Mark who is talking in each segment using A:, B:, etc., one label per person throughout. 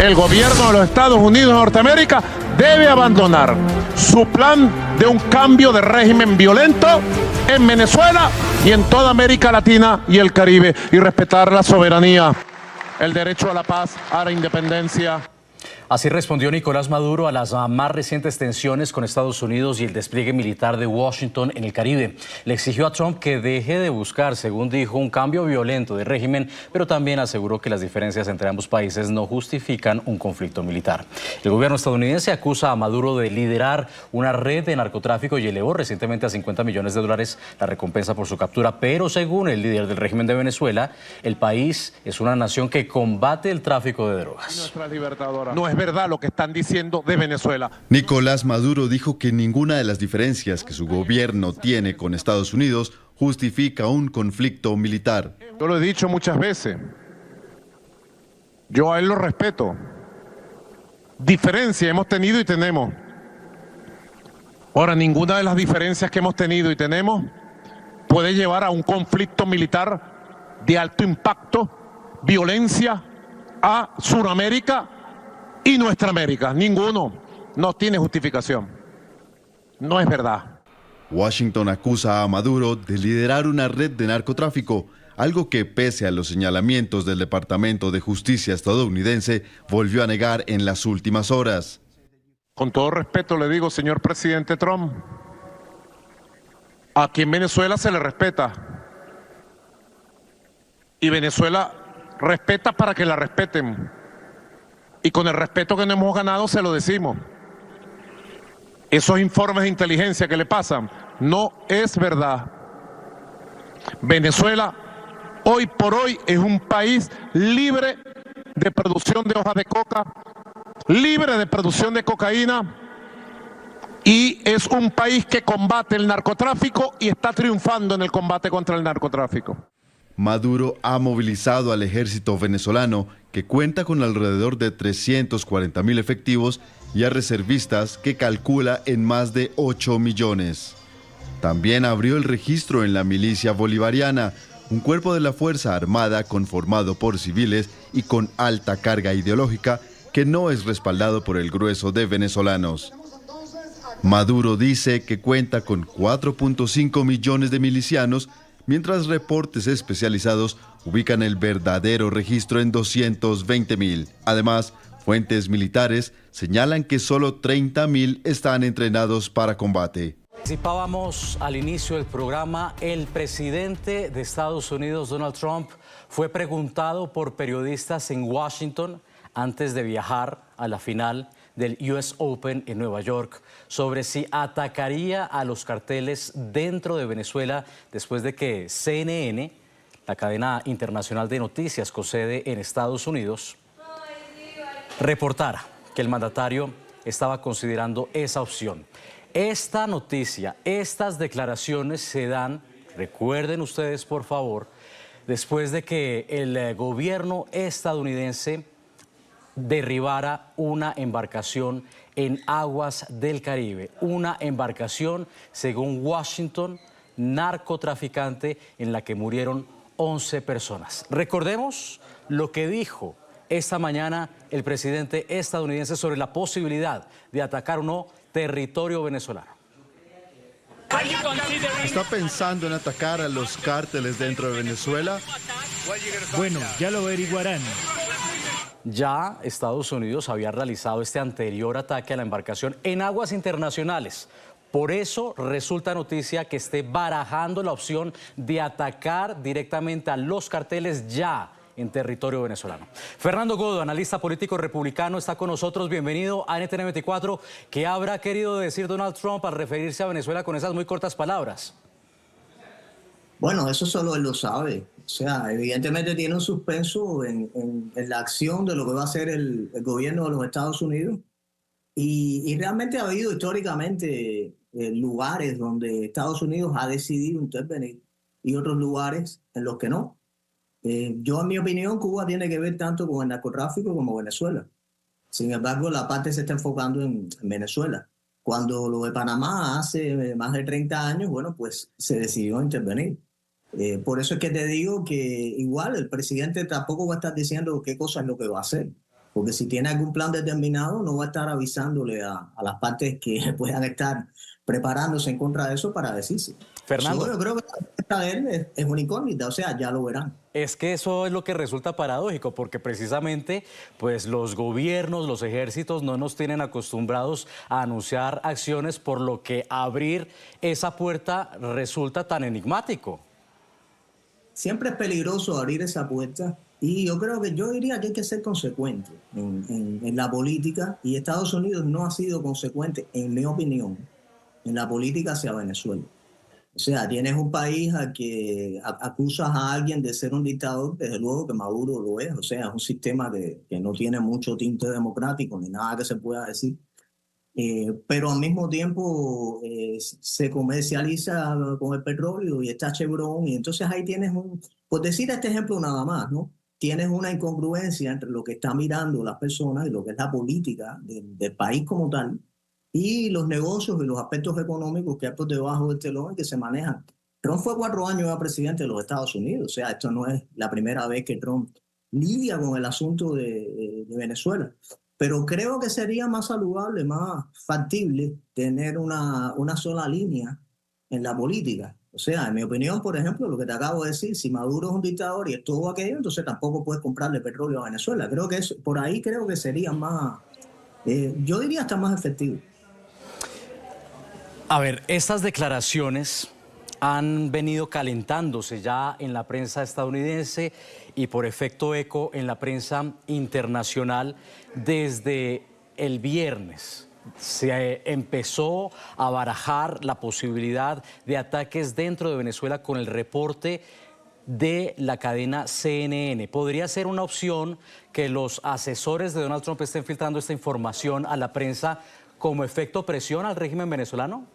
A: El gobierno de los Estados Unidos de Norteamérica debe abandonar su plan de un cambio de régimen violento en Venezuela y en toda América Latina y el Caribe y respetar la soberanía, el derecho a la paz, a la independencia.
B: Así respondió Nicolás Maduro a las más recientes tensiones con Estados Unidos y el despliegue militar de Washington en el Caribe. Le exigió a Trump que deje de buscar, según dijo, un cambio violento de régimen, pero también aseguró que las diferencias entre ambos países no justifican un conflicto militar. El gobierno estadounidense acusa a Maduro de liderar una red de narcotráfico y elevó recientemente a $50 millones la recompensa por su captura, pero según el líder del régimen de Venezuela, el país es una nación que combate el tráfico de drogas.
A: Nuestra libertadora. No es verdad lo que están diciendo de Venezuela.
C: Nicolás Maduro dijo que ninguna de las diferencias que su gobierno tiene con Estados Unidos justifica un conflicto militar.
A: Yo lo he dicho muchas veces. Yo a él lo respeto. Diferencia hemos tenido y tenemos. Ahora, ninguna de las diferencias que hemos tenido y tenemos puede llevar a un conflicto militar de alto impacto, violencia a Sudamérica y nuestra América. Ninguno. No tiene justificación. No es verdad.
C: Washington acusa a Maduro de liderar una red de narcotráfico, algo que, pese a los señalamientos del Departamento de Justicia estadounidense, volvió a negar en las últimas horas.
A: Con todo respeto le digo, señor presidente Trump, aquí en Venezuela se le respeta. Y Venezuela respeta para que la respeten. Y con el respeto que nos hemos ganado se lo decimos. Esos informes de inteligencia que le pasan no es verdad. Venezuela hoy por hoy es un país libre de producción de hojas de coca, libre de producción de cocaína y es un país que combate el narcotráfico y está triunfando en el combate contra el narcotráfico.
C: Maduro ha movilizado al ejército venezolano, que cuenta con alrededor de 340.000 efectivos, y a reservistas que calcula en más de 8 millones. También abrió el registro en la milicia bolivariana, un cuerpo de la Fuerza Armada conformado por civiles y con alta carga ideológica que no es respaldado por el grueso de venezolanos. Maduro dice que cuenta con 4.5 millones de milicianos, mientras reportes especializados ubican el verdadero registro en 220.000. Además, fuentes militares señalan que solo 30.000 están entrenados para combate.
B: Anticipábamos al inicio del programa, el presidente de Estados Unidos, Donald Trump, fue preguntado por periodistas en Washington antes de viajar a la final del US Open en Nueva York sobre si atacaría a los carteles dentro de Venezuela después de que CNN, la cadena internacional de noticias con sede en Estados Unidos, reportara que el mandatario estaba considerando esa opción. Esta noticia, estas declaraciones se dan, recuerden ustedes por favor, después de que el gobierno estadounidense derribara una embarcación en aguas del Caribe. Una embarcación, según Washington, narcotraficante en la que murieron 11 personas. Recordemos lo que dijo esta mañana el presidente estadounidense sobre la posibilidad de atacar o no territorio venezolano.
C: ¿Está pensando en atacar a los cárteles dentro de Venezuela?
D: Bueno, ya lo averiguarán.
B: Ya Estados Unidos había realizado este anterior ataque a la embarcación en aguas internacionales. Por eso resulta noticia que esté barajando la opción de atacar directamente a los carteles ya en territorio venezolano. Fernando Godo, analista político republicano, está con nosotros. Bienvenido a NTN 24. ¿Qué habrá querido decir Donald Trump al referirse a Venezuela con esas muy cortas palabras?
E: Bueno, eso solo él lo sabe. O sea, evidentemente tiene un suspenso en la acción de lo que va a hacer el gobierno de los Estados Unidos. Y realmente ha habido históricamente lugares donde Estados Unidos ha decidido intervenir y otros lugares en los que no. Yo, en mi opinión, Cuba tiene que ver tanto con el narcotráfico como Venezuela. Sin embargo, la parte se está enfocando en Venezuela. Cuando lo de Panamá hace más de 30 años, bueno, pues se decidió intervenir. Por eso es que te digo que igual el presidente tampoco va a estar diciendo qué cosa es lo que va a hacer. Porque si tiene algún plan determinado, no va a estar avisándole a las partes que puedan estar preparándose en contra de eso para decirse.
B: Fernando.
E: Yo creo que la respuesta de él es una incógnita, o sea, ya lo verán.
B: Es que eso es lo que resulta paradójico, porque precisamente pues los gobiernos, los ejércitos no nos tienen acostumbrados a anunciar acciones, por lo que abrir esa puerta resulta tan enigmático.
E: Siempre es peligroso abrir esa puerta y yo diría que hay que ser consecuente en la política, y Estados Unidos no ha sido consecuente, en mi opinión, en la política hacia Venezuela. O sea, tienes un país a que acusas a alguien de ser un dictador, desde luego que Maduro lo es. O sea, es un sistema que no tiene mucho tinte democrático ni nada que se pueda decir. Pero al mismo tiempo se comercializa con el petróleo y está Chevron. Y entonces ahí tienes por decir este ejemplo nada más, ¿no? Tienes una incongruencia entre lo que está mirando las personas y lo que es la política del país como tal, y los negocios y los aspectos económicos que hay por debajo del telón y que se manejan. Trump fue 4 años ya presidente de los Estados Unidos, o sea, esto no es la primera vez que Trump lidia con el asunto de Venezuela. Pero creo que sería más saludable, más factible tener una sola línea en la política. O sea, en mi opinión, por ejemplo, lo que te acabo de decir, si Maduro es un dictador y es todo aquello, entonces tampoco puedes comprarle petróleo a Venezuela. Creo que por ahí creo que sería más, yo diría hasta más efectivo.
B: A ver, estas declaraciones han venido calentándose ya en la prensa estadounidense y por efecto eco en la prensa internacional desde el viernes. Se empezó a barajar la posibilidad de ataques dentro de Venezuela con el reporte de la cadena CNN. ¿Podría ser una opción que los asesores de Donald Trump estén filtrando esta información a la prensa como efecto presión al régimen venezolano?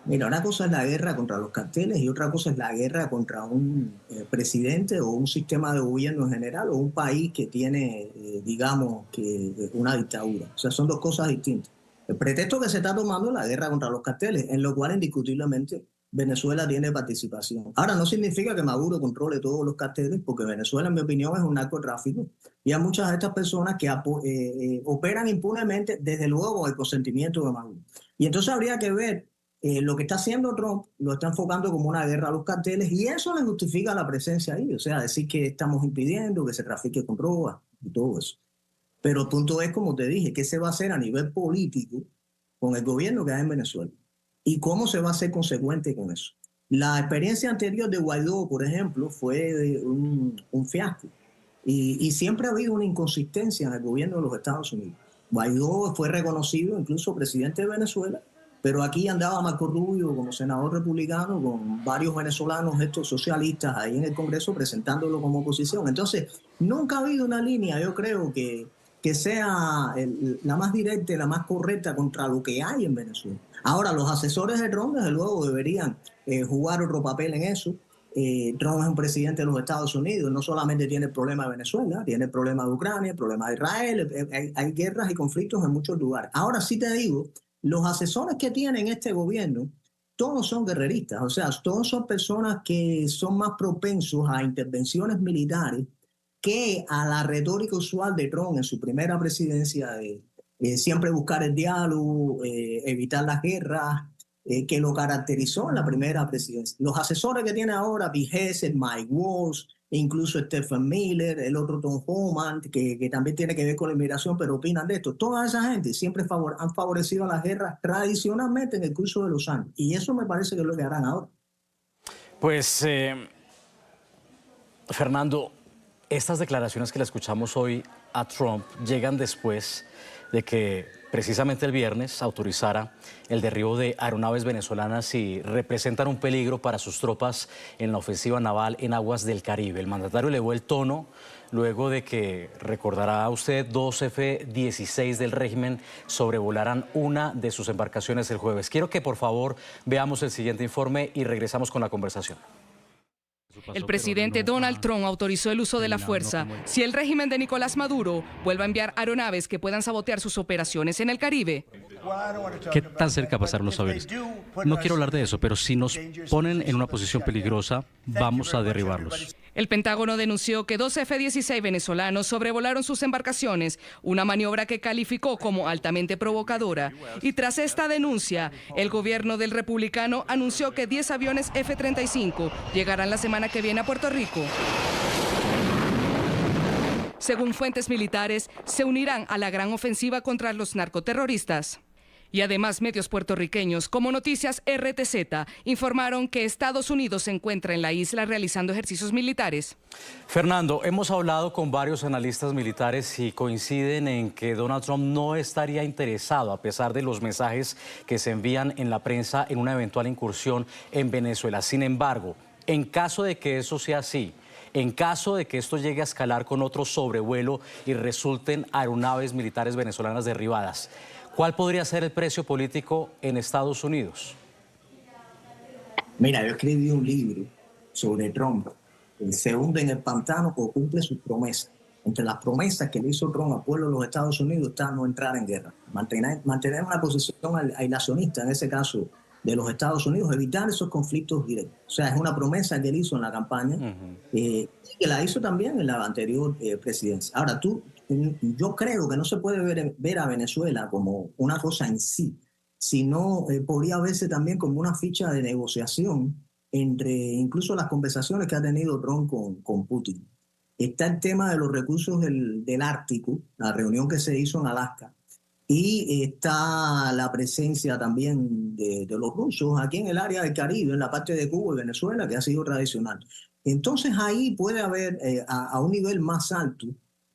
E: Mira, una cosa es la guerra contra los carteles y otra cosa es la guerra contra un presidente o un sistema de gobierno en general o un país que tiene, digamos, que una dictadura. O sea, son dos cosas distintas. El pretexto que se está tomando es la guerra contra los carteles, en lo cual indiscutiblemente Venezuela tiene participación. Ahora, no significa que Maduro controle todos los carteles, porque Venezuela, en mi opinión, es un narcotráfico y hay muchas de estas personas que operan impunemente, desde luego con el consentimiento de Maduro. Y entonces habría que ver lo que está haciendo Trump, lo está enfocando como una guerra a los carteles y eso le justifica la presencia ahí. O sea, decir que estamos impidiendo que se trafique con drogas y todo eso. Pero el punto es, como te dije, ¿qué se va a hacer a nivel político con el gobierno que hay en Venezuela? ¿Y cómo se va a ser consecuente con eso? La experiencia anterior de Guaidó, por ejemplo, fue un fiasco. Y siempre ha habido una inconsistencia en el gobierno de los Estados Unidos. Guaidó fue reconocido incluso presidente de Venezuela, pero aquí andaba Marco Rubio como senador republicano con varios venezolanos, estos socialistas, ahí en el Congreso presentándolo como oposición. Entonces, nunca ha habido una línea, yo creo, que sea la más directa y la más correcta contra lo que hay en Venezuela. Ahora, los asesores de Trump, desde luego, deberían jugar otro papel en eso. Trump es un presidente de los Estados Unidos, no solamente tiene el problema de Venezuela, tiene el problema de Ucrania, el problema de Israel, hay guerras y conflictos en muchos lugares. Ahora sí te digo, los asesores que tienen este gobierno, todos son guerreristas, o sea, todos son personas que son más propensos a intervenciones militares que a la retórica usual de Trump en su primera presidencia de siempre buscar el diálogo, evitar las guerras, que lo caracterizó en la primera presidencia. Los asesores que tiene ahora, Bill Hesed, Mike Waltz, incluso Stephen Miller, el otro Tom Homan, que también tiene que ver con la inmigración, pero opinan de esto. Toda esa gente siempre han favorecido a las guerras tradicionalmente en el curso de los años. Y eso me parece que es lo que harán ahora.
B: Pues, Fernando, estas declaraciones que le escuchamos hoy a Trump llegan después de que precisamente el viernes autorizara el derribo de aeronaves venezolanas y representan un peligro para sus tropas en la ofensiva naval en aguas del Caribe. El mandatario elevó el tono luego de que, recordará usted, 2 F-16 del régimen sobrevolaran una de sus embarcaciones el jueves. Quiero que por favor veamos el siguiente informe y regresamos con la conversación.
F: El presidente Donald Trump autorizó el uso de la fuerza si el régimen de Nicolás Maduro vuelve a enviar aeronaves que puedan sabotear sus operaciones en el Caribe.
G: ¿Qué tan cerca pasaron los aviones? No quiero hablar de eso, pero si nos ponen en una posición peligrosa, vamos a derribarlos.
F: El Pentágono denunció que 2 F-16 venezolanos sobrevolaron sus embarcaciones, una maniobra que calificó como altamente provocadora. Y tras esta denuncia, el gobierno del republicano anunció que 10 aviones F-35 llegarán la semana que viene a Puerto Rico. Según fuentes militares, se unirán a la gran ofensiva contra los narcoterroristas. Y además, medios puertorriqueños como Noticias RTZ informaron que Estados Unidos se encuentra en la isla realizando ejercicios militares.
B: Fernando, hemos hablado con varios analistas militares y coinciden en que Donald Trump no estaría interesado, a pesar de los mensajes que se envían en la prensa, en una eventual incursión en Venezuela. Sin embargo, en caso de que eso sea así, en caso de que esto llegue a escalar con otro sobrevuelo y resulten aeronaves militares venezolanas derribadas, ¿cuál podría ser el precio político en Estados Unidos?
E: Mira, yo escribí un libro sobre Trump. Se hunde en el pantano o cumple sus promesas. Entre las promesas que le hizo Trump al pueblo de los Estados Unidos está no entrar en guerra, mantener una posición aislacionista, en ese caso de los Estados Unidos, evitar esos conflictos directos. O sea, es una promesa que él hizo en la campaña, que la hizo también en la anterior presidencia. Ahora, yo creo que no se puede ver a Venezuela como una cosa en sí, sino podría verse también como una ficha de negociación entre incluso las conversaciones que ha tenido Trump con Putin. Está el tema de los recursos del Ártico, la reunión que se hizo en Alaska, y está la presencia también de los rusos aquí en el área del Caribe, en la parte de Cuba y Venezuela, que ha sido tradicional. Entonces ahí puede haber a un nivel más alto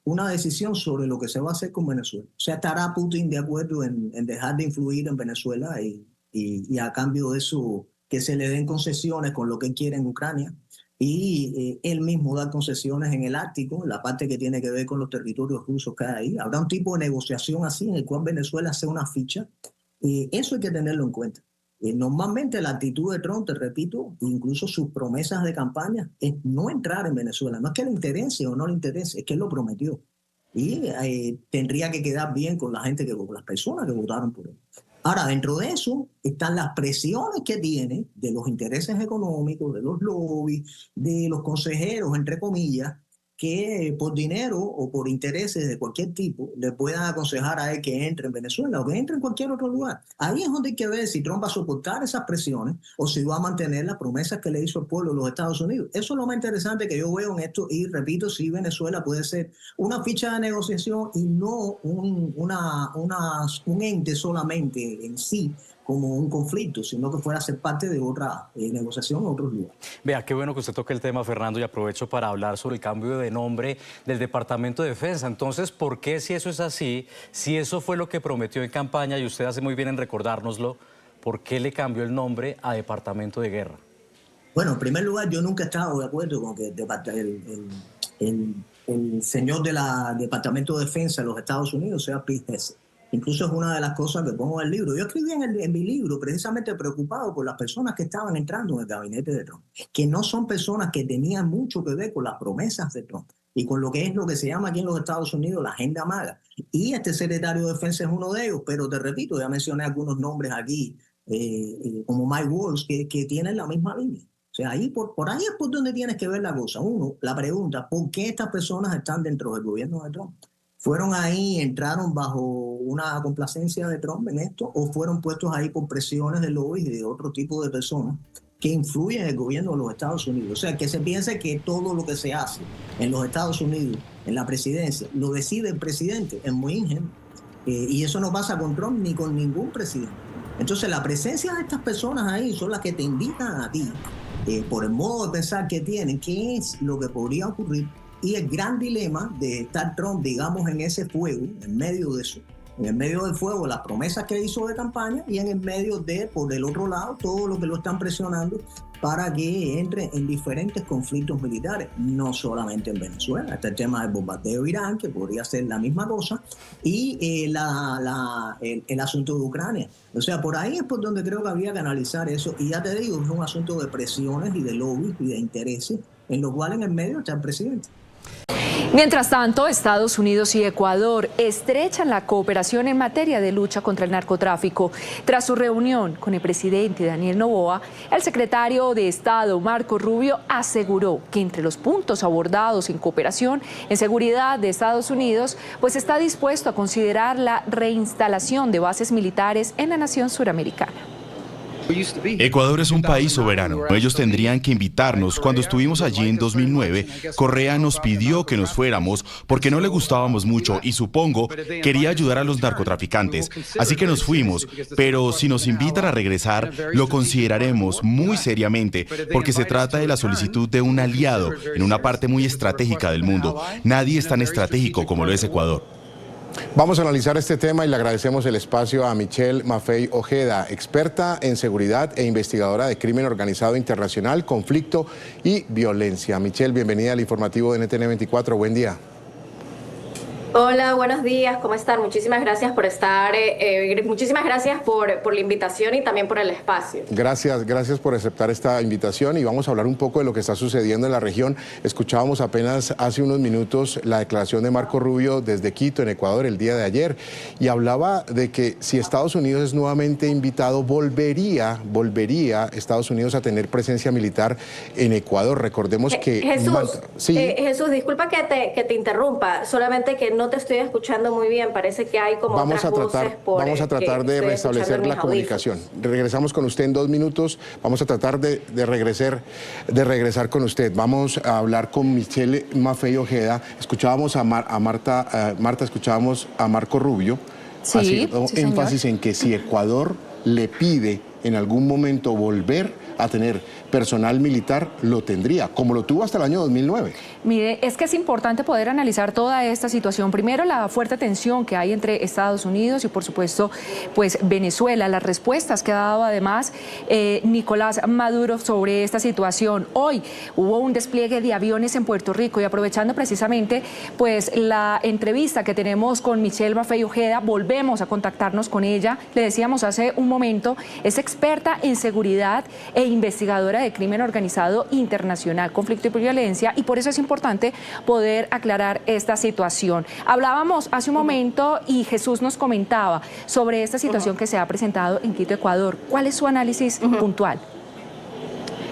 E: una decisión sobre lo que se va a hacer con Venezuela. O sea, estará Putin de acuerdo en dejar de influir en Venezuela y a cambio de eso que se le den concesiones con lo que él quiere en Ucrania y él mismo dar concesiones en el Ártico, en la parte que tiene que ver con los territorios rusos que hay ahí. Habrá un tipo de negociación así en el cual Venezuela sea una ficha. Eso hay que tenerlo en cuenta. Normalmente la actitud de Trump, te repito, incluso sus promesas de campaña, es no entrar en Venezuela. No es que le interese o no le interese, es que él lo prometió. Y tendría que quedar bien con la gente, con las personas que votaron por él. Ahora, dentro de eso están las presiones que tiene de los intereses económicos, de los lobbies, de los consejeros, entre comillas, que por dinero o por intereses de cualquier tipo le puedan aconsejar a él que entre en Venezuela o que entre en cualquier otro lugar. Ahí es donde hay que ver si Trump va a soportar esas presiones o si va a mantener las promesas que le hizo al pueblo de los Estados Unidos. Eso es lo más interesante que yo veo en esto y repito, si Venezuela puede ser una ficha de negociación y no un ente solamente en sí, como un conflicto, sino que fuera a ser parte de otra negociación en otros lugares.
B: Vea, qué bueno que usted toque el tema, Fernando, y aprovecho para hablar sobre el cambio de nombre del Departamento de Defensa. Entonces, ¿por qué, si eso es así, si eso fue lo que prometió en campaña, y usted hace muy bien en recordárnoslo, por qué le cambió el nombre a Departamento de Guerra?
E: Bueno, en primer lugar, yo nunca he estado de acuerdo con que el señor del Departamento de Defensa de los Estados Unidos sea Pete Hegseth. Incluso es una de las cosas que pongo en el libro. Yo escribí en mi libro precisamente preocupado por las personas que estaban entrando en el gabinete de Trump, que no son personas que tenían mucho que ver con las promesas de Trump y con lo que se llama aquí en los Estados Unidos la agenda MAGA. Y este secretario de Defensa es uno de ellos, pero te repito, ya mencioné algunos nombres aquí, como Mike Waltz, que tienen la misma línea. O sea, por ahí es por donde tienes que ver la cosa. Uno, la pregunta, ¿por qué estas personas están dentro del gobierno de Trump? ¿Fueron ahí, entraron bajo una complacencia de Trump en esto o fueron puestos ahí por presiones de lobbies y de otro tipo de personas que influyen en el gobierno de los Estados Unidos? O sea, que se piense que todo lo que se hace en los Estados Unidos, en la presidencia, lo decide el presidente, es muy ingenuo. Y eso no pasa con Trump ni con ningún presidente. Entonces, la presencia de estas personas ahí son las que te indican a ti, por el modo de pensar que tienen, qué es lo que podría ocurrir. Y el gran dilema de estar Trump, digamos, en ese fuego, en medio de eso, en el medio del fuego, las promesas que hizo de campaña y en el medio de, por el otro lado, todo lo que lo están presionando para que entre en diferentes conflictos militares, no solamente en Venezuela. Está el tema del bombardeo de Irán, que podría ser la misma cosa, y el asunto de Ucrania. O sea, por ahí es por donde creo que habría que analizar eso. Y ya te digo, es un asunto de presiones y de lobbies y de intereses, en lo cual en el medio está el presidente.
H: Mientras tanto, Estados Unidos y Ecuador estrechan la cooperación en materia de lucha contra el narcotráfico. Tras su reunión con el presidente Daniel Noboa, el secretario de Estado Marco Rubio aseguró que entre los puntos abordados en cooperación en seguridad de Estados Unidos, pues está dispuesto a considerar la reinstalación de bases militares en la nación suramericana.
I: Ecuador es un país soberano. Ellos tendrían que invitarnos. Cuando estuvimos allí en 2009, Correa nos pidió que nos fuéramos porque no le gustábamos mucho y supongo quería ayudar a los narcotraficantes. Así que nos fuimos. Pero si nos invitan a regresar, lo consideraremos muy seriamente porque se trata de la solicitud de un aliado en una parte muy estratégica del mundo. Nadie es tan estratégico como lo es Ecuador.
J: Vamos a analizar este tema y le agradecemos el espacio a Michelle Maffei Ojeda, experta en seguridad e investigadora de crimen organizado internacional, conflicto y violencia. Michelle, bienvenida al informativo de NTN 24. Buen día.
K: Hola, buenos días, ¿cómo están? Muchísimas gracias por estar, muchísimas gracias por la invitación y también por el espacio.
J: Gracias por aceptar esta invitación y vamos a hablar un poco de lo que está sucediendo en la región. Escuchábamos apenas hace unos minutos la declaración de Marco Rubio desde Quito, en Ecuador, el día de ayer, y hablaba de que si Estados Unidos es nuevamente invitado, volvería Estados Unidos a tener presencia militar en Ecuador. Recordemos que...
K: Jesús, disculpa que te interrumpa, solamente que no te estoy escuchando muy bien, parece que hay como
J: vamos a tratar de restablecer la comunicación. Regresamos con usted en 2 minutos, vamos a tratar de regresar con usted. Vamos a hablar con Michelle Maffei Ojeda. Escuchábamos a Marta, escuchábamos a Marco Rubio, haciendo énfasis en que si Ecuador le pide en algún momento volver a tener personal militar, lo tendría, como lo tuvo hasta el año 2009.
H: Mire, es que es importante poder analizar toda esta situación. Primero, la fuerte tensión que hay entre Estados Unidos y, por supuesto, pues Venezuela, las respuestas que ha dado además Nicolás Maduro sobre esta situación. Hoy hubo un despliegue de aviones en Puerto Rico y aprovechando precisamente pues la entrevista que tenemos con Michelle Maffei Ojeda, volvemos a contactarnos con ella. Le decíamos hace un momento, es experta en seguridad e investigadora de crimen organizado internacional, conflicto y violencia, y por eso es importante poder aclarar esta situación. Hablábamos hace un momento y Jesús nos comentaba sobre esta situación que se ha presentado en Quito, Ecuador. ¿Cuál es su análisis puntual?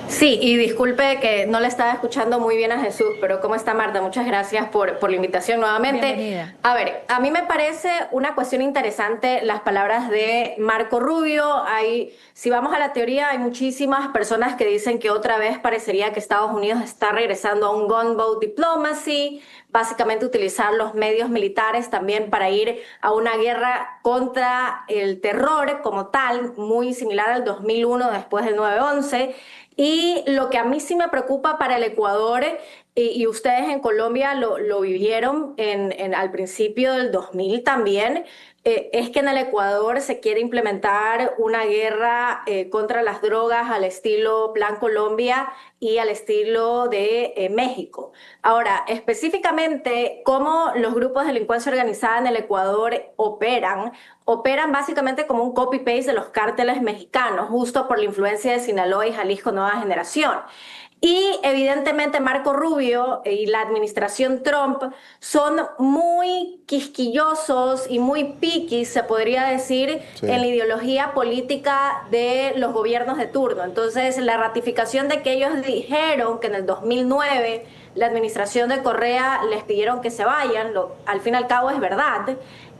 K: Sí, y disculpe que no le estaba escuchando muy bien a Jesús, pero ¿cómo está Marta? Muchas gracias por la invitación nuevamente.
H: Bienvenida.
K: A ver, a mí me parece una cuestión interesante las palabras de Marco Rubio. Si vamos a la teoría, hay muchísimas personas que dicen que otra vez parecería que Estados Unidos está regresando a un gunboat diplomacy, básicamente utilizar los medios militares también para ir a una guerra contra el terror como tal, muy similar al 2001 después del 9/11. Y lo que a mí sí me preocupa para el Ecuador, y ustedes en Colombia lo vivieron al principio del 2000 también, es que en el Ecuador se quiere implementar una guerra contra las drogas al estilo Plan Colombia y al estilo de México. Ahora, específicamente, cómo los grupos de delincuencia organizada en el Ecuador operan básicamente como un copy-paste de los cárteles mexicanos, justo por la influencia de Sinaloa y Jalisco Nueva Generación. Y evidentemente Marco Rubio y la administración Trump son muy quisquillosos y muy piquis, se podría decir, en la ideología política de los gobiernos de turno. Entonces, la ratificación de que ellos dijeron que en el 2009 la administración de Correa les pidieron que se vayan, al fin y al cabo es verdad.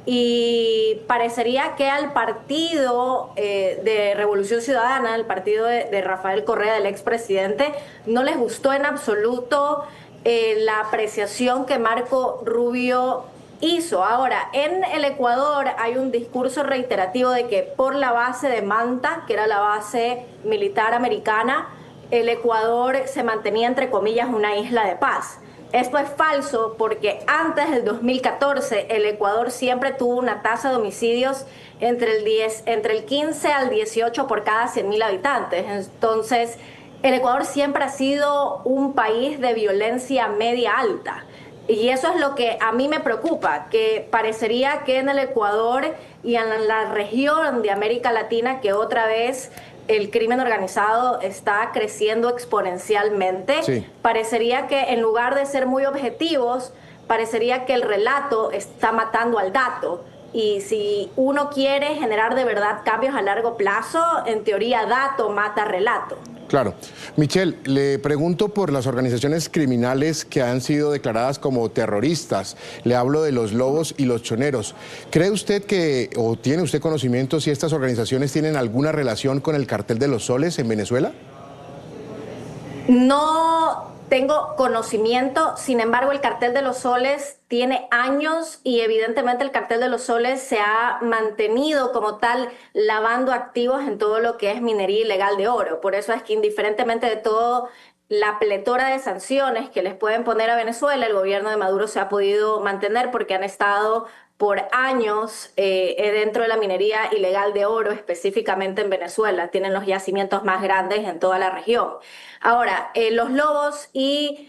K: Y parecería que al partido de Revolución Ciudadana, el partido de Rafael Correa, del expresidente, no les gustó en absoluto la apreciación que Marco Rubio hizo. Ahora, en el Ecuador hay un discurso reiterativo de que por la base de Manta, que era la base militar americana, el Ecuador se mantenía, entre comillas, una isla de paz. Esto es falso porque antes del 2014 el Ecuador siempre tuvo una tasa de homicidios entre el 15 al 18 por cada 100.000 habitantes. Entonces, el Ecuador siempre ha sido un país de violencia media alta. Y eso es lo que a mí me preocupa, que parecería que en el Ecuador y en la región de América Latina que otra vez el crimen organizado está creciendo exponencialmente. Sí. Parecería que en lugar de ser muy objetivos, parecería que el relato está matando al dato. Y si uno quiere generar de verdad cambios a largo plazo, en teoría dato mata relato.
J: Claro. Michelle, le pregunto por las organizaciones criminales que han sido declaradas como terroristas. Le hablo de los Lobos y los Choneros. ¿Cree usted que, o tiene usted conocimiento si estas organizaciones tienen alguna relación con el Cartel de los Soles en Venezuela?
K: No tengo conocimiento, sin embargo el Cartel de los Soles tiene años y evidentemente el Cartel de los Soles se ha mantenido como tal lavando activos en todo lo que es minería ilegal de oro. Por eso es que indiferentemente de todo la pletora de sanciones que les pueden poner a Venezuela, el gobierno de Maduro se ha podido mantener porque han estado por años dentro de la minería ilegal de oro, específicamente en Venezuela. Tienen los yacimientos más grandes en toda la región. Ahora, los Lobos y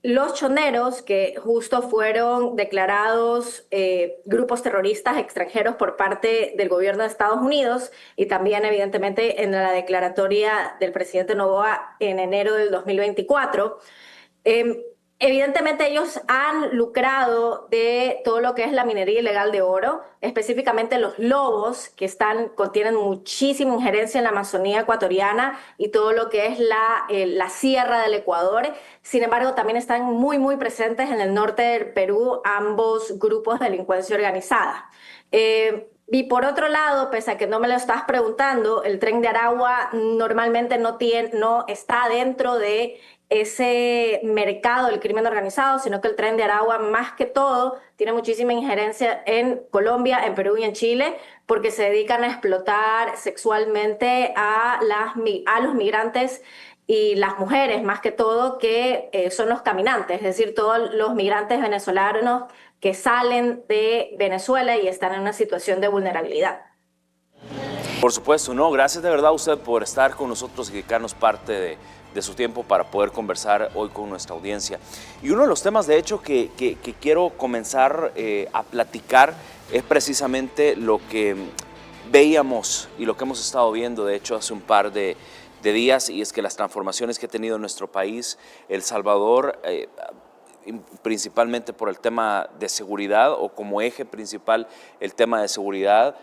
K: los Choneros, que justo fueron declarados grupos terroristas extranjeros por parte del gobierno de Estados Unidos y también evidentemente en la declaratoria del presidente Noboa en enero del 2024, evidentemente ellos han lucrado de todo lo que es la minería ilegal de oro, específicamente los Lobos, que tienen muchísima injerencia en la Amazonía ecuatoriana y todo lo que es la sierra del Ecuador. Sin embargo, también están muy, muy presentes en el norte del Perú ambos grupos de delincuencia organizada. Y por otro lado, pese a que no me lo estás preguntando, el Tren de Aragua normalmente no está dentro de ese mercado del crimen organizado, sino que el Tren de Aragua más que todo tiene muchísima injerencia en Colombia, en Perú y en Chile, porque se dedican a explotar sexualmente a los migrantes y las mujeres, más que todo, que son los caminantes, es decir, todos los migrantes venezolanos que salen de Venezuela y están en una situación de vulnerabilidad.
L: Por supuesto, no, gracias de verdad a usted por estar con nosotros y dedicarnos parte de su tiempo para poder conversar hoy con nuestra audiencia. Y uno de los temas, de hecho, que quiero comenzar a platicar es precisamente lo que veíamos y lo que hemos estado viendo, de hecho, hace un par de días, y es que las transformaciones que ha tenido nuestro país, El Salvador, principalmente por el tema de seguridad o como eje principal el tema de seguridad,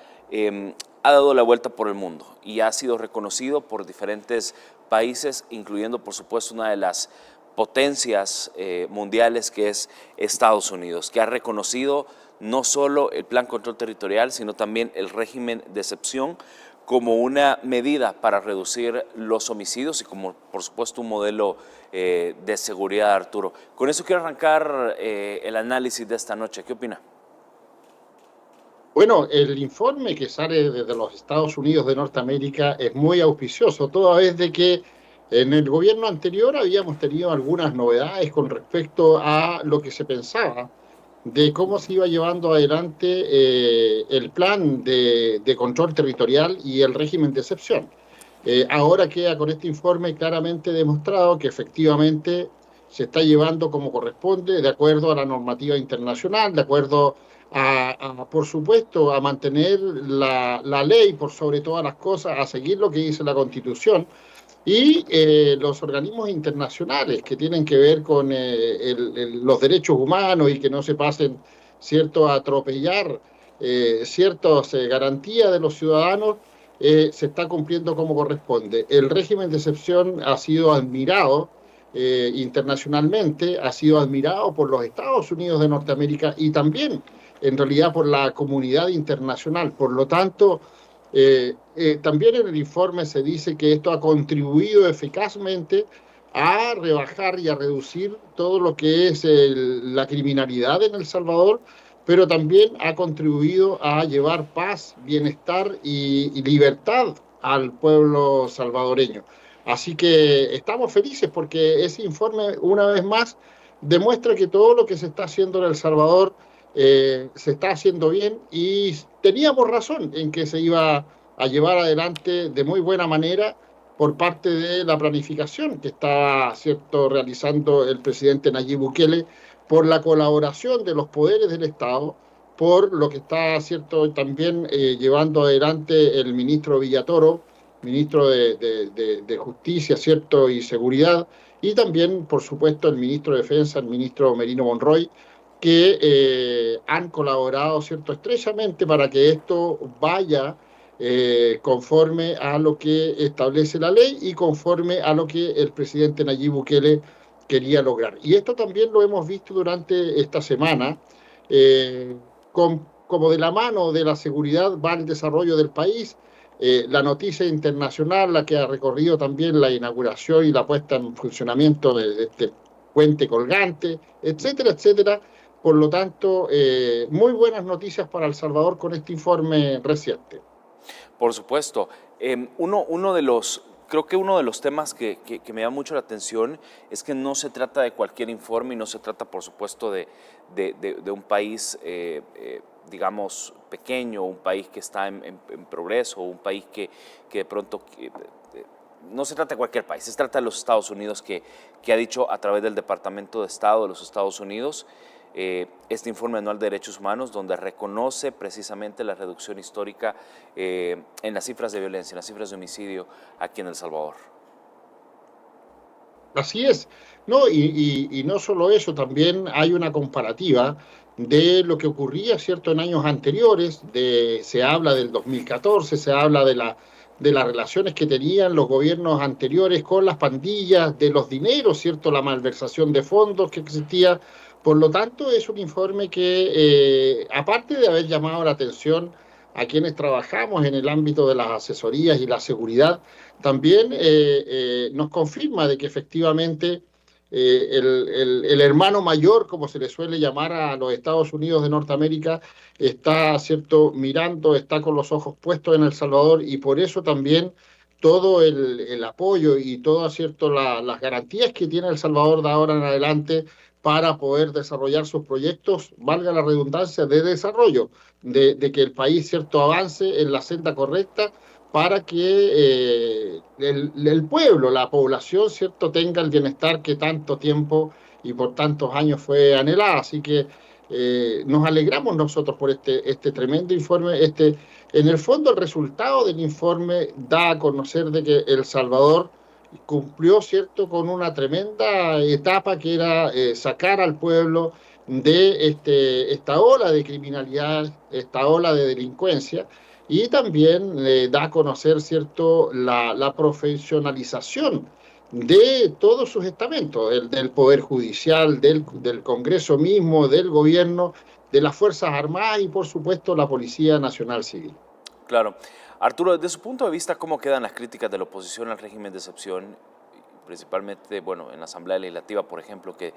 L: ha dado la vuelta por el mundo y ha sido reconocido por diferentes países, incluyendo por supuesto una de las potencias mundiales que es Estados Unidos, que ha reconocido no solo el Plan Control Territorial, sino también el régimen de excepción como una medida para reducir los homicidios y como por supuesto un modelo de seguridad, Arturo. Con eso quiero arrancar el análisis de esta noche. ¿Qué opina?
M: Bueno, el informe que sale desde los Estados Unidos de Norteamérica es muy auspicioso, toda vez de que en el gobierno anterior habíamos tenido algunas novedades con respecto a lo que se pensaba de cómo se iba llevando adelante el plan de control territorial y el régimen de excepción. Ahora queda con este informe claramente demostrado que efectivamente se está llevando como corresponde, de acuerdo a la normativa internacional, de acuerdo por supuesto, a mantener la ley por sobre todas las cosas, a seguir lo que dice la Constitución y los organismos internacionales que tienen que ver con los derechos humanos y que no se pasen, ¿cierto?, a atropellar ciertas garantías de los ciudadanos, se está cumpliendo como corresponde. El régimen de excepción ha sido admirado internacionalmente, ha sido admirado por los Estados Unidos de Norteamérica y también en realidad por la comunidad internacional. Por lo tanto, también en el informe se dice que esto ha contribuido eficazmente a rebajar y a reducir todo lo que es la criminalidad en El Salvador, pero también ha contribuido a llevar paz, bienestar y libertad al pueblo salvadoreño. Así que estamos felices porque ese informe, una vez más, demuestra que todo lo que se está haciendo en El Salvador se está haciendo bien y teníamos razón en que se iba a llevar adelante de muy buena manera por parte de la planificación que estaba, ¿cierto?, realizando el presidente Nayib Bukele, por la colaboración de los poderes del Estado, por lo que está, ¿cierto?, también llevando adelante el ministro Villatoro, ministro de Justicia, ¿cierto?, y Seguridad, y también, por supuesto, el ministro de Defensa, el ministro Merino Monroy, que han colaborado, ¿cierto?, estrechamente para que esto vaya conforme a lo que establece la ley y conforme a lo que el presidente Nayib Bukele quería lograr. Y esto también lo hemos visto durante esta semana, como de la mano de la seguridad va el desarrollo del país. La noticia internacional, la que ha recorrido también la inauguración y la puesta en funcionamiento de este puente colgante, etcétera, etcétera. Por lo tanto, muy buenas noticias para El Salvador con este informe reciente.
L: Por supuesto. Creo que uno de los temas que me llama mucho la atención es que no se trata de cualquier informe y no se trata, por supuesto, de un país, digamos, pequeño, un país que está en progreso, un país que de pronto... no se trata de cualquier país, se trata de los Estados Unidos que ha dicho a través del Departamento de Estado de los Estados Unidos este informe anual de derechos humanos donde reconoce precisamente la reducción histórica en las cifras de violencia, en las cifras de homicidio aquí en El Salvador.
M: Así es. No, y no solo eso, también hay una comparativa de lo que ocurría, ¿cierto?, en años anteriores. Se habla del 2014, se habla de las relaciones que tenían los gobiernos anteriores con las pandillas, de los dineros, ¿cierto?, la malversación de fondos que existía. Por lo tanto, es un informe que, aparte de haber llamado la atención a quienes trabajamos en el ámbito de las asesorías y la seguridad, también nos confirma de que efectivamente el hermano mayor, como se le suele llamar a los Estados Unidos de Norteamérica, está, ¿cierto?, mirando, está con los ojos puestos en El Salvador, y por eso también todo el apoyo y todas, ¿cierto?, las garantías que tiene El Salvador de ahora en adelante para poder desarrollar sus proyectos, valga la redundancia, de desarrollo, de que el país, ¿cierto?, avance en la senda correcta para que el pueblo, la población, ¿cierto?, tenga el bienestar que tanto tiempo y por tantos años fue anhelada. Así que nos alegramos nosotros por este tremendo informe. En el fondo, el resultado del informe da a conocer de que El Salvador cumplió, ¿cierto?, con una tremenda etapa que era sacar al pueblo de esta ola de criminalidad, esta ola de delincuencia, y también da a conocer, ¿cierto?, la profesionalización de todos sus estamentos, del Poder Judicial, del Congreso mismo, del Gobierno, de las Fuerzas Armadas y, por supuesto, la Policía Nacional Civil.
L: Claro. Arturo, desde su punto de vista, ¿cómo quedan las críticas de la oposición al régimen de excepción? Principalmente, bueno, en la Asamblea Legislativa, por ejemplo, que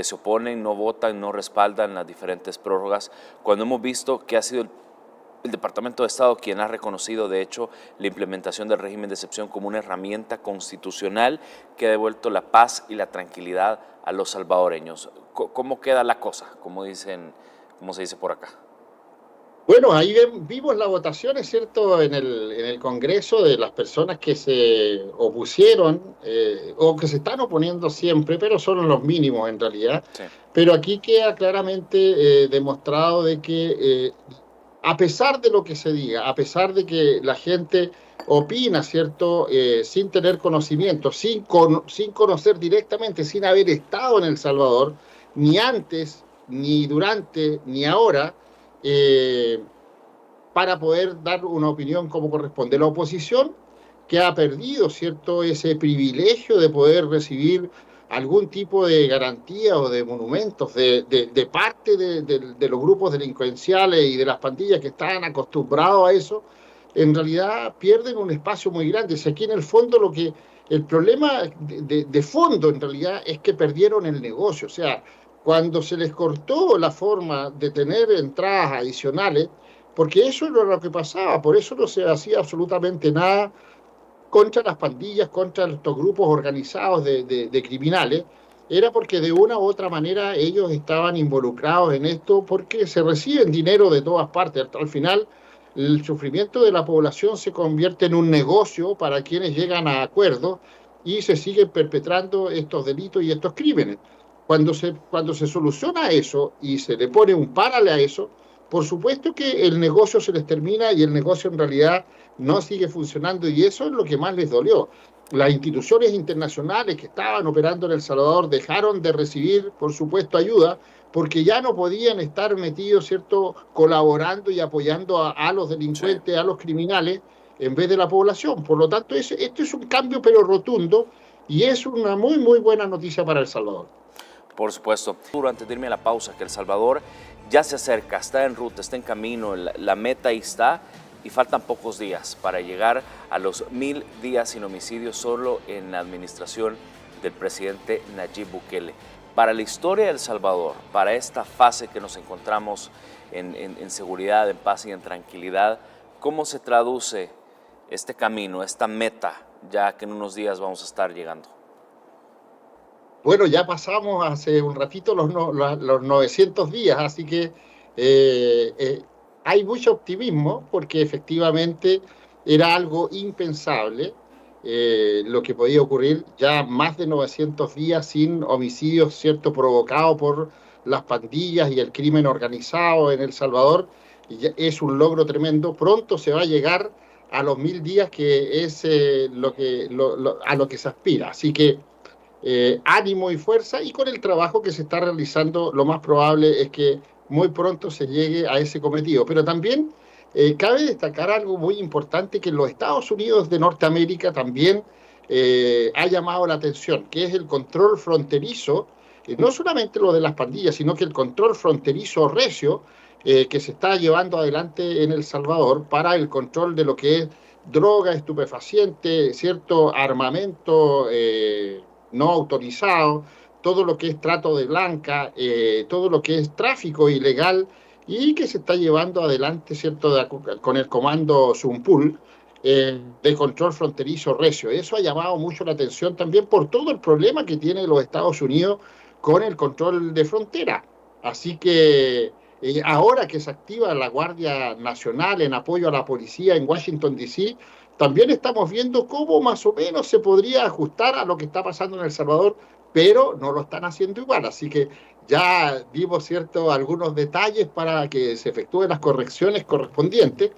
L: se oponen, no votan, no respaldan las diferentes prórrogas, cuando hemos visto que ha sido el Departamento de Estado quien ha reconocido, de hecho, la implementación del régimen de excepción como una herramienta constitucional que ha devuelto la paz y la tranquilidad a los salvadoreños. ¿Cómo queda la cosa, como se dice por acá?
M: Bueno, ahí vimos las votaciones, ¿cierto?, en el Congreso de las personas que se opusieron o que se están oponiendo siempre, pero son los mínimos en realidad. Sí. Pero aquí queda claramente demostrado de que a pesar de lo que se diga, a pesar de que la gente opina, ¿cierto?, sin tener conocimiento, sin conocer directamente, sin haber estado en El Salvador, ni antes, ni durante, ni ahora, para poder dar una opinión como corresponde. La oposición, que ha perdido, ¿cierto?, ese privilegio de poder recibir algún tipo de garantía o de monumentos de parte de los grupos delincuenciales y de las pandillas que están acostumbrados a eso, en realidad pierden un espacio muy grande. Si aquí en el fondo el problema de fondo en realidad es que perdieron el negocio. O sea, cuando se les cortó la forma de tener entradas adicionales, porque eso era lo que pasaba, por eso no se hacía absolutamente nada contra las pandillas, contra estos grupos organizados de criminales, era porque de una u otra manera ellos estaban involucrados en esto porque se reciben dinero de todas partes. Al final, el sufrimiento de la población se convierte en un negocio para quienes llegan a acuerdos y se siguen perpetrando estos delitos y estos crímenes. Cuando se soluciona eso y se le pone un párale a eso, por supuesto que el negocio se les termina y el negocio en realidad no sigue funcionando, y eso es lo que más les dolió. Las instituciones internacionales que estaban operando en El Salvador dejaron de recibir, por supuesto, ayuda, porque ya no podían estar metidos, ¿cierto?, colaborando y apoyando a los delincuentes, a los criminales, en vez de la población. Por lo tanto, esto es un cambio pero rotundo y es una muy, muy buena noticia para El Salvador.
L: Por supuesto. Antes de irme a la pausa, que El Salvador ya se acerca, está en ruta, está en camino, la meta ahí está y faltan pocos días para llegar a los 1000 días sin homicidios solo en la administración del presidente Nayib Bukele. Para la historia de El Salvador, para esta fase que nos encontramos en seguridad, en paz y en tranquilidad, ¿cómo se traduce este camino, esta meta, ya que en unos días vamos a estar llegando?
M: Bueno, ya pasamos hace un ratito los 900 días, así que hay mucho optimismo porque efectivamente era algo impensable lo que podía ocurrir, ya más de 900 días sin homicidios, ¿cierto?, provocados por las pandillas y el crimen organizado en El Salvador. Es un logro tremendo. Pronto se va a llegar a los 1000 días, que es a lo que se aspira. Así que ánimo y fuerza, y con el trabajo que se está realizando, lo más probable es que muy pronto se llegue a ese cometido. Pero también cabe destacar algo muy importante que en los Estados Unidos de Norteamérica también ha llamado la atención, que es el control fronterizo, no solamente lo de las pandillas, sino que el control fronterizo recio que se está llevando adelante en El Salvador para el control de lo que es droga, estupefaciente, cierto armamento no autorizado, todo lo que es trato de blanca, todo lo que es tráfico ilegal, y que se está llevando adelante, ¿cierto?, con el comando Zumpul de control fronterizo recio. Eso ha llamado mucho la atención también por todo el problema que tiene los Estados Unidos con el control de frontera. Así que ahora que se activa la Guardia Nacional en apoyo a la policía en Washington, D.C., también estamos viendo cómo más o menos se podría ajustar a lo que está pasando en El Salvador, pero no lo están haciendo igual. Así que ya dimos, ¿cierto?, algunos detalles para que se efectúen las correcciones correspondientes,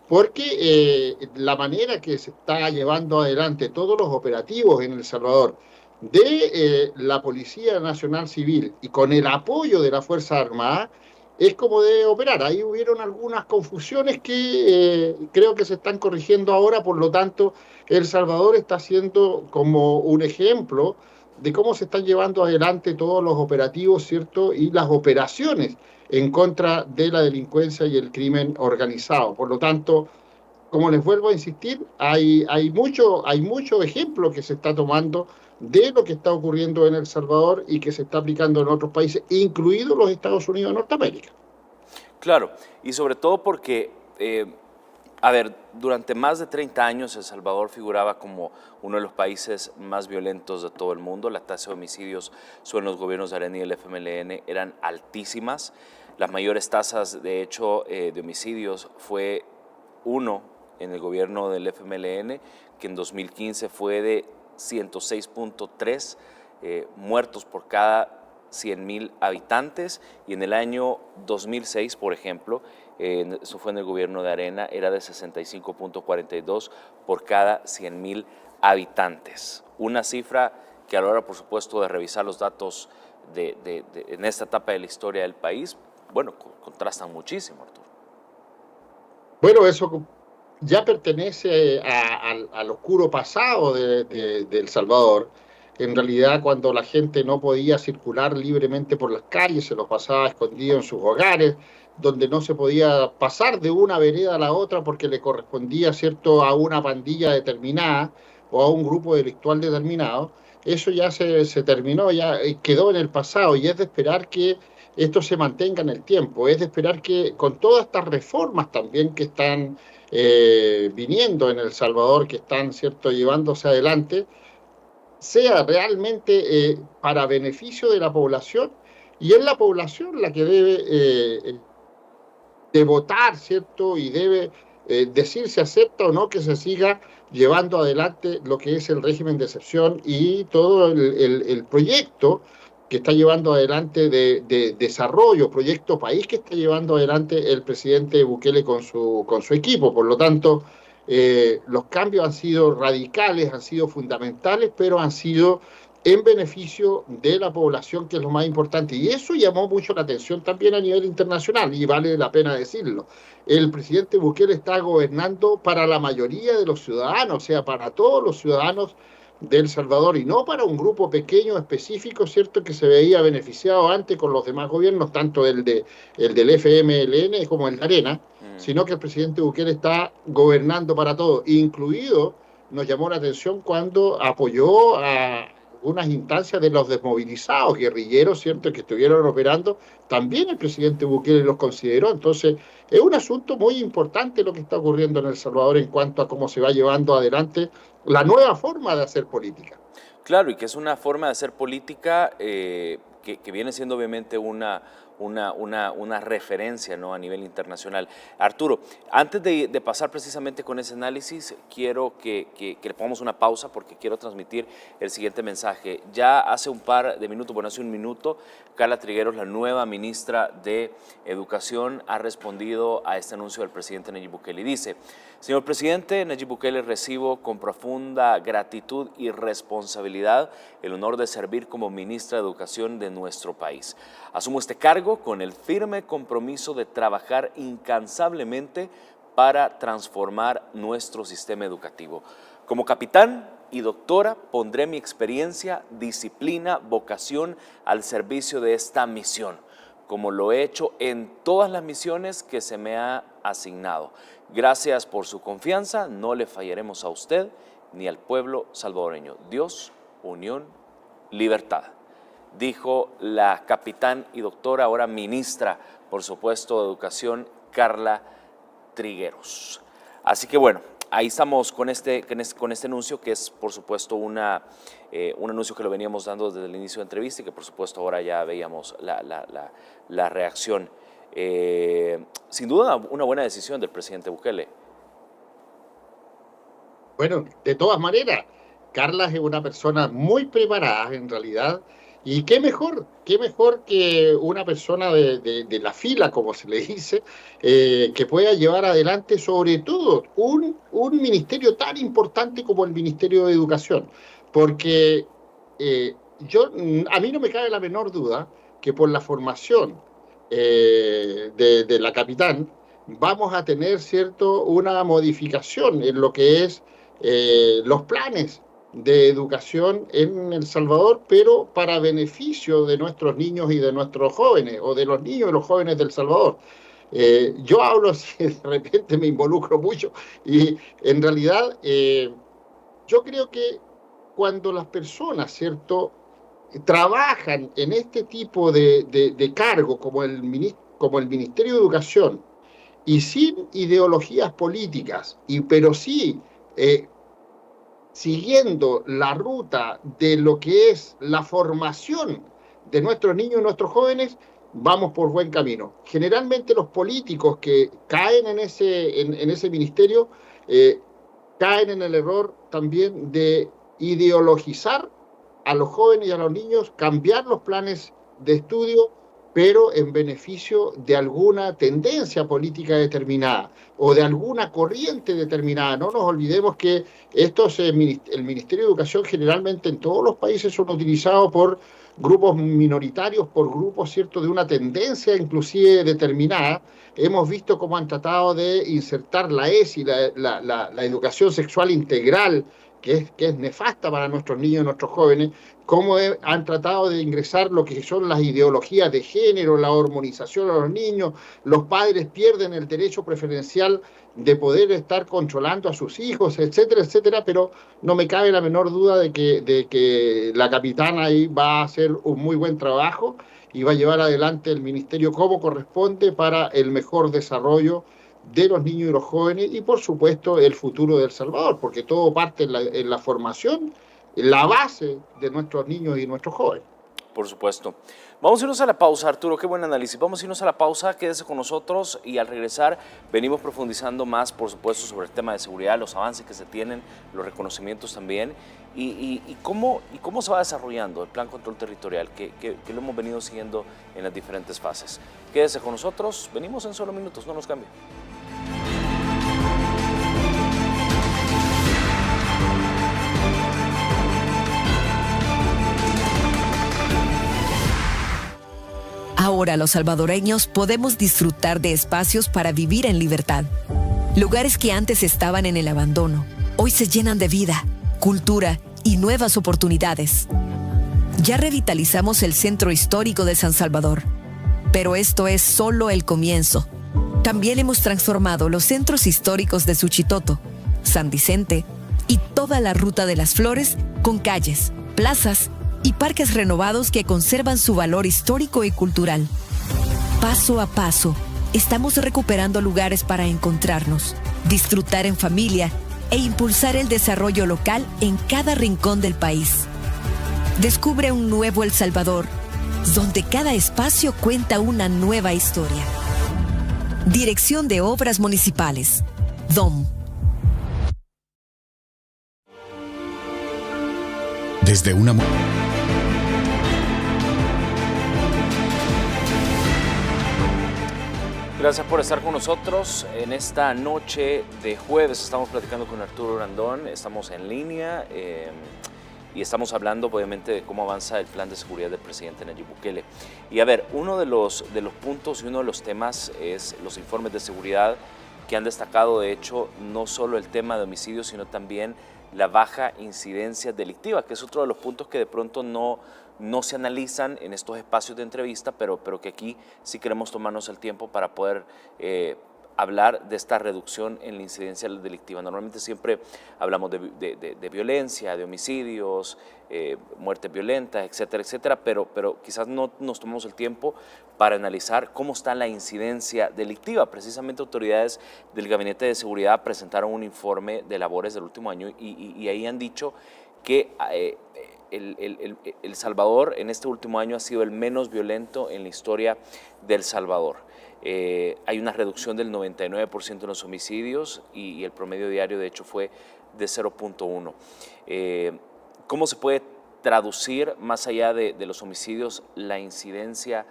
M: porque la manera que se está llevando adelante todos los operativos en El Salvador de la Policía Nacional Civil y con el apoyo de la Fuerza Armada es como debe operar. Ahí hubieron algunas confusiones que creo que se están corrigiendo ahora. Por lo tanto, El Salvador está siendo como un ejemplo de cómo se están llevando adelante todos los operativos, ¿cierto?, y las operaciones en contra de la delincuencia y el crimen organizado. Por lo tanto, como les vuelvo a insistir, hay mucho ejemplo que se está tomando de lo que está ocurriendo en El Salvador y que se está aplicando en otros países, incluidos los Estados Unidos de Norteamérica.
L: Claro, y sobre todo porque, durante más de 30 años El Salvador figuraba como uno de los países más violentos de todo el mundo. La tasa de homicidios sobre los gobiernos de Arena y el FMLN eran altísimas. Las mayores tasas, de hecho, de homicidios fue uno en el gobierno del FMLN, que en 2015 fue de 106.3 muertos por cada 100,000 habitantes, y en el año 2006, por ejemplo, eso fue en el gobierno de Arena, era de 65.42 por cada 100,000 habitantes. Una cifra que a la hora, por supuesto, de revisar los datos en esta etapa de la historia del país, bueno, contrastan muchísimo, Arturo.
M: Bueno, eso ya pertenece al oscuro pasado de El Salvador. En realidad, cuando la gente no podía circular libremente por las calles, se los pasaba escondido en sus hogares, donde no se podía pasar de una vereda a la otra porque le correspondía, ¿cierto?, a una pandilla determinada o a un grupo delictual determinado. Eso ya se terminó, ya quedó en el pasado, y es de esperar que esto se mantenga en el tiempo. Es de esperar que con todas estas reformas también que están viniendo en El Salvador, que están, ¿cierto?, llevándose adelante, sea realmente para beneficio de la población, y es la población la que debe de votar, ¿cierto?, y debe decir si acepta o no que se siga llevando adelante lo que es el régimen de excepción y todo el proyecto que está llevando adelante de desarrollo, proyecto país que está llevando adelante el presidente Bukele con su equipo. Por lo tanto, los cambios han sido radicales, han sido fundamentales, pero han sido en beneficio de la población, que es lo más importante. Y eso llamó mucho la atención también a nivel internacional, y vale la pena decirlo. El presidente Bukele está gobernando para la mayoría de los ciudadanos, o sea, para todos los ciudadanos de El Salvador, y no para un grupo pequeño específico, ¿cierto?, que se veía beneficiado antes con los demás gobiernos, tanto el del FMLN como el de Arena, sino que el presidente Bukele está gobernando para todos, incluido, nos llamó la atención cuando apoyó a unas instancias de los desmovilizados guerrilleros, ¿cierto?, que estuvieron operando, también el presidente Bukele los consideró. Entonces, es un asunto muy importante lo que está ocurriendo en El Salvador en cuanto a cómo se va llevando adelante la nueva forma de hacer política.
L: Claro, y que es una forma de hacer política que viene siendo obviamente una referencia, ¿no?, a nivel internacional. Arturo, antes de pasar precisamente con ese análisis, quiero que le pongamos una pausa porque quiero transmitir el siguiente mensaje. Ya hace un par de minutos, bueno, hace un minuto, Carla Trigueros, la nueva ministra de Educación, ha respondido a este anuncio del presidente Nayib Bukele y dice: señor presidente Nayib Bukele, recibo con profunda gratitud y responsabilidad el honor de servir como ministra de Educación de nuestro país. Asumo este cargo con el firme compromiso de trabajar incansablemente para transformar nuestro sistema educativo. Como capitán y doctora, pondré mi experiencia, disciplina, vocación al servicio de esta misión, como lo he hecho en todas las misiones que se me ha asignado. Gracias por su confianza, no le fallaremos a usted ni al pueblo salvadoreño. Dios, unión, libertad. Dijo la capitán y doctora, ahora ministra, por supuesto, de Educación, Carla Trigueros. Así que bueno, ahí estamos con este anuncio, que es por supuesto un anuncio que lo veníamos dando desde el inicio de la entrevista y que por supuesto ahora ya veíamos la reacción. Sin duda una buena decisión del presidente Bukele.
M: Bueno, de todas maneras, Carla es una persona muy preparada en realidad. Y qué mejor que una persona de la fila, como se le dice, que pueda llevar adelante sobre todo un ministerio tan importante como el Ministerio de Educación. Porque a mí no me cabe la menor duda que por la formación de la capitán vamos a tener, ¿cierto?, una modificación en lo que es los planes de educación en El Salvador, pero para beneficio de nuestros niños y de nuestros jóvenes, o de los niños y los jóvenes del Salvador. Yo hablo así, de repente me involucro mucho, y en realidad yo creo que cuando las personas, ¿cierto?, trabajan en este tipo de cargo como el Ministerio de Educación, y sin ideologías políticas, pero sí siguiendo la ruta de lo que es la formación de nuestros niños y nuestros jóvenes, vamos por buen camino. Generalmente los políticos que caen en ese ministerio caen en el error también de ideologizar a los jóvenes y a los niños, cambiar los planes de estudio, pero en beneficio de alguna tendencia política determinada o de alguna corriente determinada. No nos olvidemos que el Ministerio de Educación generalmente en todos los países son utilizados por grupos minoritarios, por grupos, ¿cierto?, de una tendencia inclusive determinada. Hemos visto cómo han tratado de insertar la ESI, la educación sexual integral, que es nefasta para nuestros niños y nuestros jóvenes, cómo han tratado de ingresar lo que son las ideologías de género, la hormonización a los niños. Los padres pierden el derecho preferencial de poder estar controlando a sus hijos, etcétera, etcétera, pero no me cabe la menor duda de que la capitana ahí va a hacer un muy buen trabajo y va a llevar adelante el ministerio como corresponde para el mejor desarrollo de los niños y los jóvenes y, por supuesto, el futuro de El Salvador, porque todo parte en la formación, en la base de nuestros niños y nuestros jóvenes.
L: Por supuesto. Vamos a irnos a la pausa, Arturo, qué buen análisis. Vamos a irnos a la pausa, quédese con nosotros y al regresar venimos profundizando más, por supuesto, sobre el tema de seguridad, los avances que se tienen, los reconocimientos también y cómo se va desarrollando el Plan Control Territorial, que lo hemos venido siguiendo en las diferentes fases. Quédese con nosotros, venimos en solo minutos, no nos cambie.
N: Ahora los salvadoreños podemos disfrutar de espacios para vivir en libertad. Lugares que antes estaban en el abandono, hoy se llenan de vida, cultura y nuevas oportunidades. Ya revitalizamos el centro histórico de San Salvador, pero esto es solo el comienzo. También hemos transformado los centros históricos de Suchitoto, San Vicente y toda la Ruta de las Flores con calles, plazas y parques renovados que conservan su valor histórico y cultural. Paso a paso, estamos recuperando lugares para encontrarnos, disfrutar en familia e impulsar el desarrollo local en cada rincón del país. Descubre un nuevo El Salvador, donde cada espacio cuenta una nueva historia. Dirección de Obras Municipales, DOM.
O: Desde una...
L: Gracias por estar con nosotros en esta noche de jueves. Estamos platicando con Arturo Randón, estamos en línea y estamos hablando obviamente de cómo avanza el plan de seguridad del presidente Nayib Bukele. Y a ver, uno de los puntos y uno de los temas es los informes de seguridad que han destacado, de hecho, no solo el tema de homicidios, sino también la baja incidencia delictiva, que es otro de los puntos que de pronto no se analizan en estos espacios de entrevista, pero que aquí sí queremos tomarnos el tiempo para poder hablar de esta reducción en la incidencia delictiva. Normalmente siempre hablamos de violencia, de homicidios, muertes violentas, etcétera, etcétera, pero quizás no nos tomamos el tiempo para analizar cómo está la incidencia delictiva. Precisamente autoridades del Gabinete de Seguridad presentaron un informe de labores del último año y ahí han dicho que El Salvador en este último año ha sido el menos violento en la historia del Salvador. Hay una reducción del 99% en los homicidios y el promedio diario de hecho fue de 0.1. ¿Cómo se puede traducir más allá de los homicidios la incidencia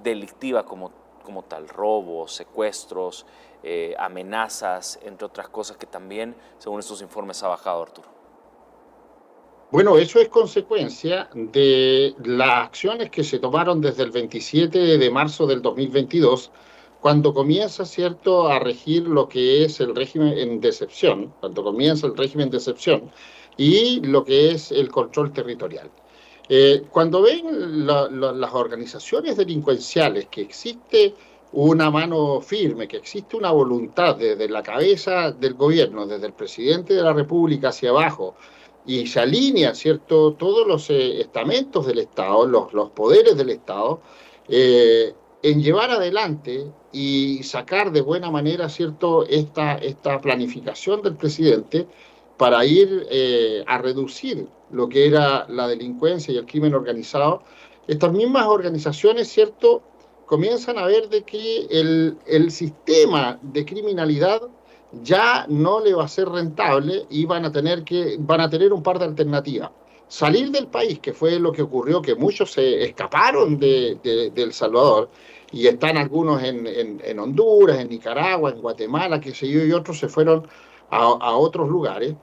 L: delictiva como tal? Robos, secuestros, amenazas, entre otras cosas que también, según estos informes, ha bajado, Arturo.
M: Bueno, eso es consecuencia de las acciones que se tomaron desde el 27 de marzo del 2022, cuando comienza, ¿cierto?, a regir lo que es el régimen de excepción, cuando comienza el régimen de excepción y lo que es el control territorial. Cuando ven las organizaciones delincuenciales que existe una mano firme, que existe una voluntad desde la cabeza del gobierno, desde el presidente de la República hacia abajo, y se alinea, ¿cierto?, todos los estamentos del Estado, los poderes del Estado, en llevar adelante y sacar de buena manera, ¿cierto?, esta planificación del presidente para ir a reducir lo que era la delincuencia y el crimen organizado. Estas mismas organizaciones, ¿cierto?, comienzan a ver de que el sistema de criminalidad ya no le va a ser rentable y van a tener un par de alternativas. Salir del país, que fue lo que ocurrió, que muchos se escaparon de El Salvador, y están algunos en Honduras, en Nicaragua, en Guatemala, qué sé yo, y otros se fueron a otros lugares,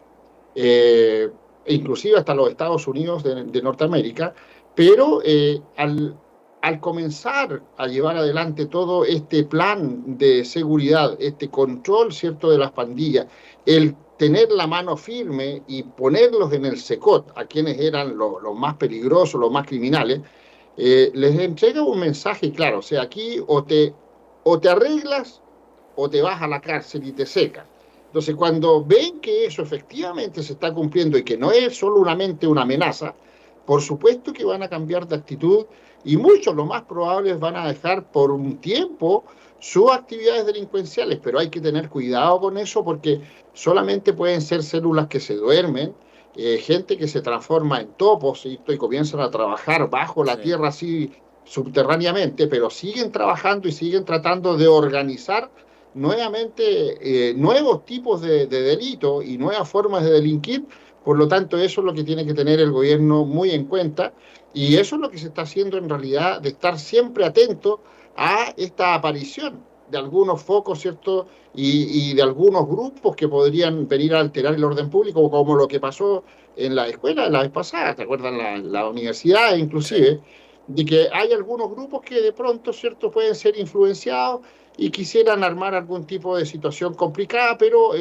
M: inclusive hasta los Estados Unidos de Norteamérica, pero al comenzar a llevar adelante todo este plan de seguridad, este control, ¿cierto?, de las pandillas, el tener la mano firme y ponerlos en el secot a quienes eran los más peligrosos, los más criminales, les entrega un mensaje claro. O sea, aquí o te arreglas o te vas a la cárcel y te secan. Entonces, cuando ven que eso efectivamente se está cumpliendo y que no es solamente una amenaza, por supuesto que van a cambiar de actitud y muchos, lo más probable, van a dejar por un tiempo sus actividades delincuenciales, pero hay que tener cuidado con eso porque solamente pueden ser células que se duermen, gente que se transforma en topos y comienzan a trabajar bajo la tierra así subterráneamente, pero siguen trabajando y siguen tratando de organizar nuevamente nuevos tipos de delito y nuevas formas de delinquir. Por lo tanto, eso es lo que tiene que tener el gobierno muy en cuenta y eso es lo que se está haciendo en realidad, de estar siempre atento a esta aparición de algunos focos, ¿cierto?, y de algunos grupos que podrían venir a alterar el orden público, como lo que pasó en la escuela la vez pasada, ¿te acuerdas? La universidad inclusive, de que hay algunos grupos que de pronto, ¿cierto?, pueden ser influenciados y quisieran armar algún tipo de situación complicada, pero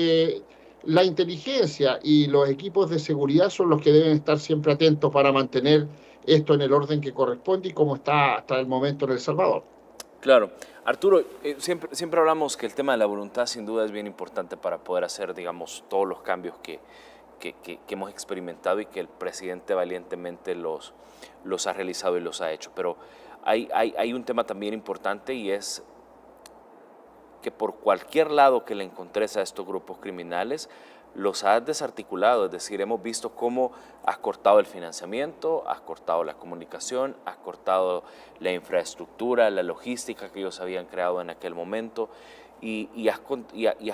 M: la inteligencia y los equipos de seguridad son los que deben estar siempre atentos para mantener esto en el orden que corresponde y como está hasta el momento en El Salvador.
L: Claro. Arturo, siempre hablamos que el tema de la voluntad sin duda es bien importante para poder hacer, digamos, todos los cambios que hemos experimentado y que el presidente valientemente los ha realizado y los ha hecho. Pero hay un tema también importante y es que por cualquier lado que le encontres a estos grupos criminales, los has desarticulado, es decir, hemos visto cómo has cortado el financiamiento, has cortado la comunicación, has cortado la infraestructura, la logística que ellos habían creado en aquel momento y has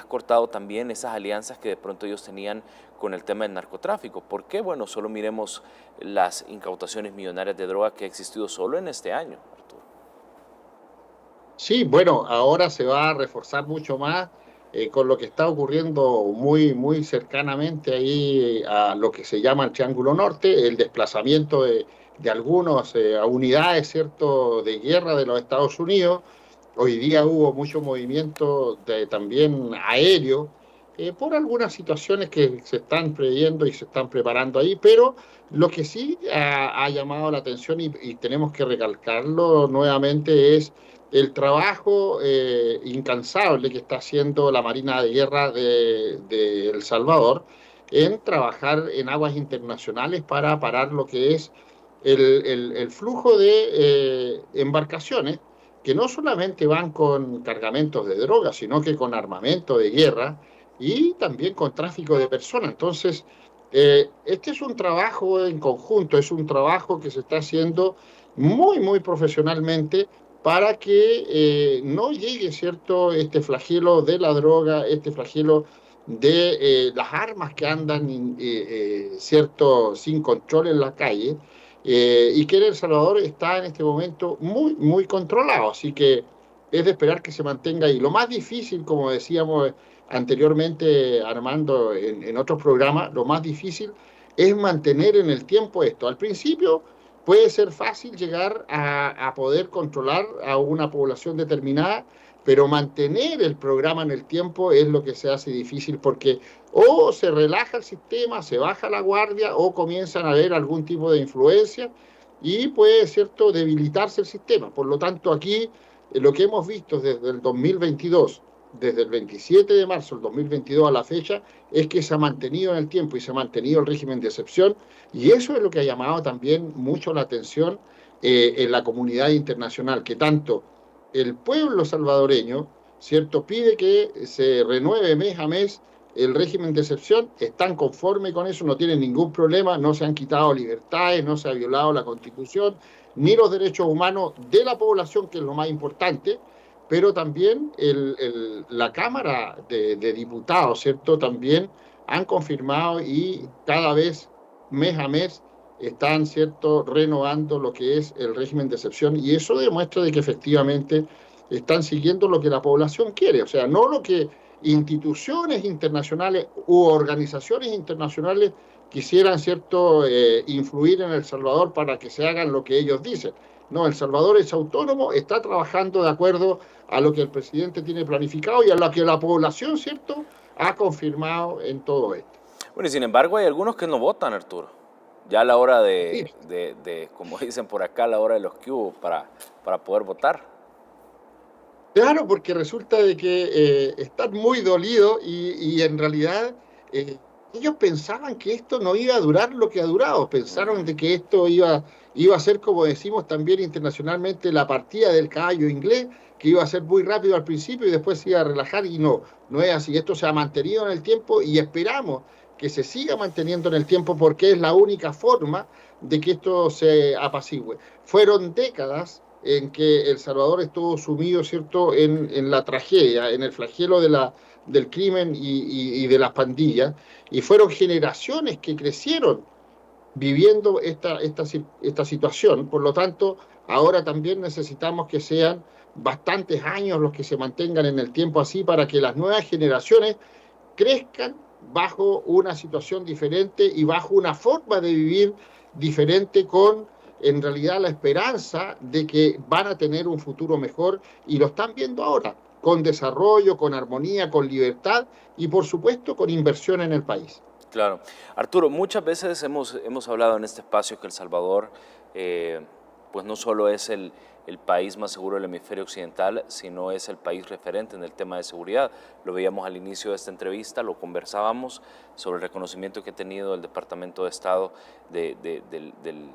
L: cortado también esas alianzas que de pronto ellos tenían con el tema del narcotráfico. ¿Por qué? Bueno, solo miremos las incautaciones millonarias de droga que ha existido solo en este año, Arturo.
M: Sí, bueno, ahora se va a reforzar mucho más con lo que está ocurriendo muy cercanamente ahí a lo que se llama el Triángulo Norte, el desplazamiento de algunas unidades, ¿cierto?, de guerra de los Estados Unidos. Hoy día hubo mucho movimiento también aéreo por algunas situaciones que se están previendo y se están preparando ahí, pero lo que sí ha llamado la atención y tenemos que recalcarlo nuevamente es el trabajo incansable que está haciendo la Marina de Guerra de El Salvador en trabajar en aguas internacionales para parar lo que es el flujo de embarcaciones que no solamente van con cargamentos de droga, sino que con armamento de guerra y también con tráfico de personas. Entonces, este es un trabajo en conjunto, es un trabajo que se está haciendo muy profesionalmente para que no llegue, ¿cierto?, este flagelo de la droga, este flagelo de las armas que andan, ¿cierto?, sin control en la calle, y que El Salvador está en este momento muy controlado, así que es de esperar que se mantenga ahí. Lo más difícil, como decíamos anteriormente, Armando, en otros programas, lo más difícil es mantener en el tiempo esto. Al principio puede ser fácil llegar a poder controlar a una población determinada, pero mantener el programa en el tiempo es lo que se hace difícil porque o se relaja el sistema, se baja la guardia o comienzan a haber algún tipo de influencia y puede, ¿cierto?, debilitarse el sistema. Por lo tanto, aquí lo que hemos visto desde el 2022, desde el 27 de marzo del 2022 a la fecha, es que se ha mantenido en el tiempo y se ha mantenido el régimen de excepción y eso es lo que ha llamado también mucho la atención en la comunidad internacional, que tanto el pueblo salvadoreño, ¿cierto?, pide que se renueve mes a mes el régimen de excepción, están conformes con eso, no tienen ningún problema, no se han quitado libertades, no se ha violado la Constitución, ni los derechos humanos de la población, que es lo más importante, pero también la Cámara de Diputados, ¿cierto?, también han confirmado y cada vez, mes a mes, están, ¿cierto?, renovando lo que es el régimen de excepción y eso demuestra de que efectivamente están siguiendo lo que la población quiere, o sea, no lo que instituciones internacionales u organizaciones internacionales quisieran, ¿cierto?, influir en El Salvador para que se hagan lo que ellos dicen. No, El Salvador es autónomo, está trabajando de acuerdo a lo que el presidente tiene planificado y a lo que la población, ¿cierto?, ha confirmado en todo esto.
L: Bueno, y sin embargo hay algunos que no votan, Arturo. Ya a la hora de como dicen por acá, a la hora de los que hubo para poder votar.
M: Claro, porque resulta de que están muy dolidos y en realidad ellos pensaban que esto no iba a durar lo que ha durado. Pensaron de que esto iba a ser, como decimos también internacionalmente, la partida del caballo inglés, que iba a ser muy rápido al principio y después se iba a relajar y no es así. Esto se ha mantenido en el tiempo y esperamos que se siga manteniendo en el tiempo porque es la única forma de que esto se apacigüe. Fueron décadas en que El Salvador estuvo sumido, ¿cierto?, en la tragedia, en el flagelo del crimen y de las pandillas, y fueron generaciones que crecieron viviendo esta situación. Por lo tanto, ahora también necesitamos que sean bastantes años los que se mantengan en el tiempo así para que las nuevas generaciones crezcan bajo una situación diferente y bajo una forma de vivir diferente con en realidad la esperanza de que van a tener un futuro mejor, y lo están viendo ahora, con desarrollo, con armonía, con libertad y por supuesto con inversión en el país.
L: Claro. Arturo, muchas veces hemos hablado en este espacio que El Salvador pues no solo es el país más seguro del hemisferio occidental, sino es el país referente en el tema de seguridad. Lo veíamos al inicio de esta entrevista, lo conversábamos sobre el reconocimiento que ha tenido el Departamento de Estado del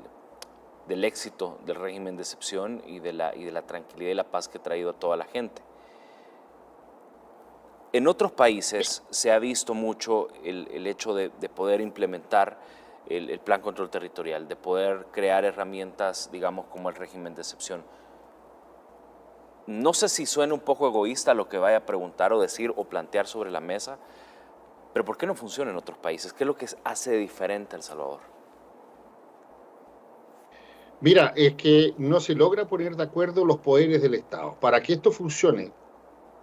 L: éxito del régimen de excepción y de la tranquilidad y la paz que ha traído a toda la gente. En otros países se ha visto mucho el hecho de poder implementar el plan control territorial, de poder crear herramientas, digamos, como el régimen de excepción. No sé si suena un poco egoísta lo que vaya a preguntar o decir o plantear sobre la mesa, pero ¿por qué no funciona en otros países? ¿Qué es lo que hace diferente a El Salvador?
M: Mira, es que no se logra poner de acuerdo los poderes del Estado. Para que esto funcione,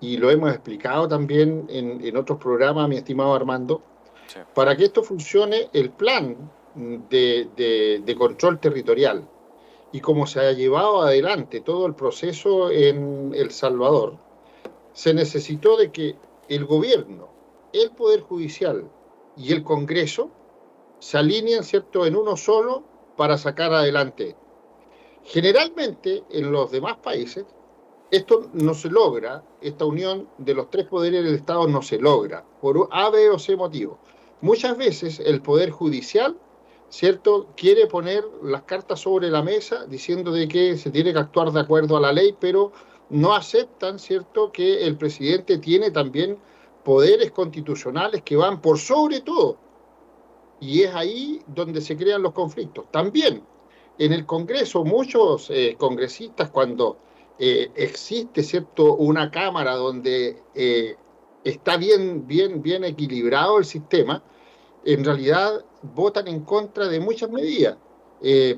M: y lo hemos explicado también en otros programas, mi estimado Armando, sí. Para que esto funcione, el plan de control territorial y cómo se ha llevado adelante todo el proceso en El Salvador, se necesitó de que el gobierno, el Poder Judicial y el Congreso se alineen, ¿cierto?, en uno solo para sacar adelante. Generalmente, en los demás países, esto no se logra, esta unión de los tres poderes del Estado no se logra, por A, B o C motivo. Muchas veces el Poder Judicial, ¿cierto?, quiere poner las cartas sobre la mesa diciendo de que se tiene que actuar de acuerdo a la ley, pero no aceptan, ¿cierto?, que el presidente tiene también poderes constitucionales que van por sobre todo. Y es ahí donde se crean los conflictos. También en el Congreso, muchos congresistas, cuando existe, ¿cierto?, una Cámara donde está bien equilibrado el sistema, en realidad votan en contra de muchas medidas,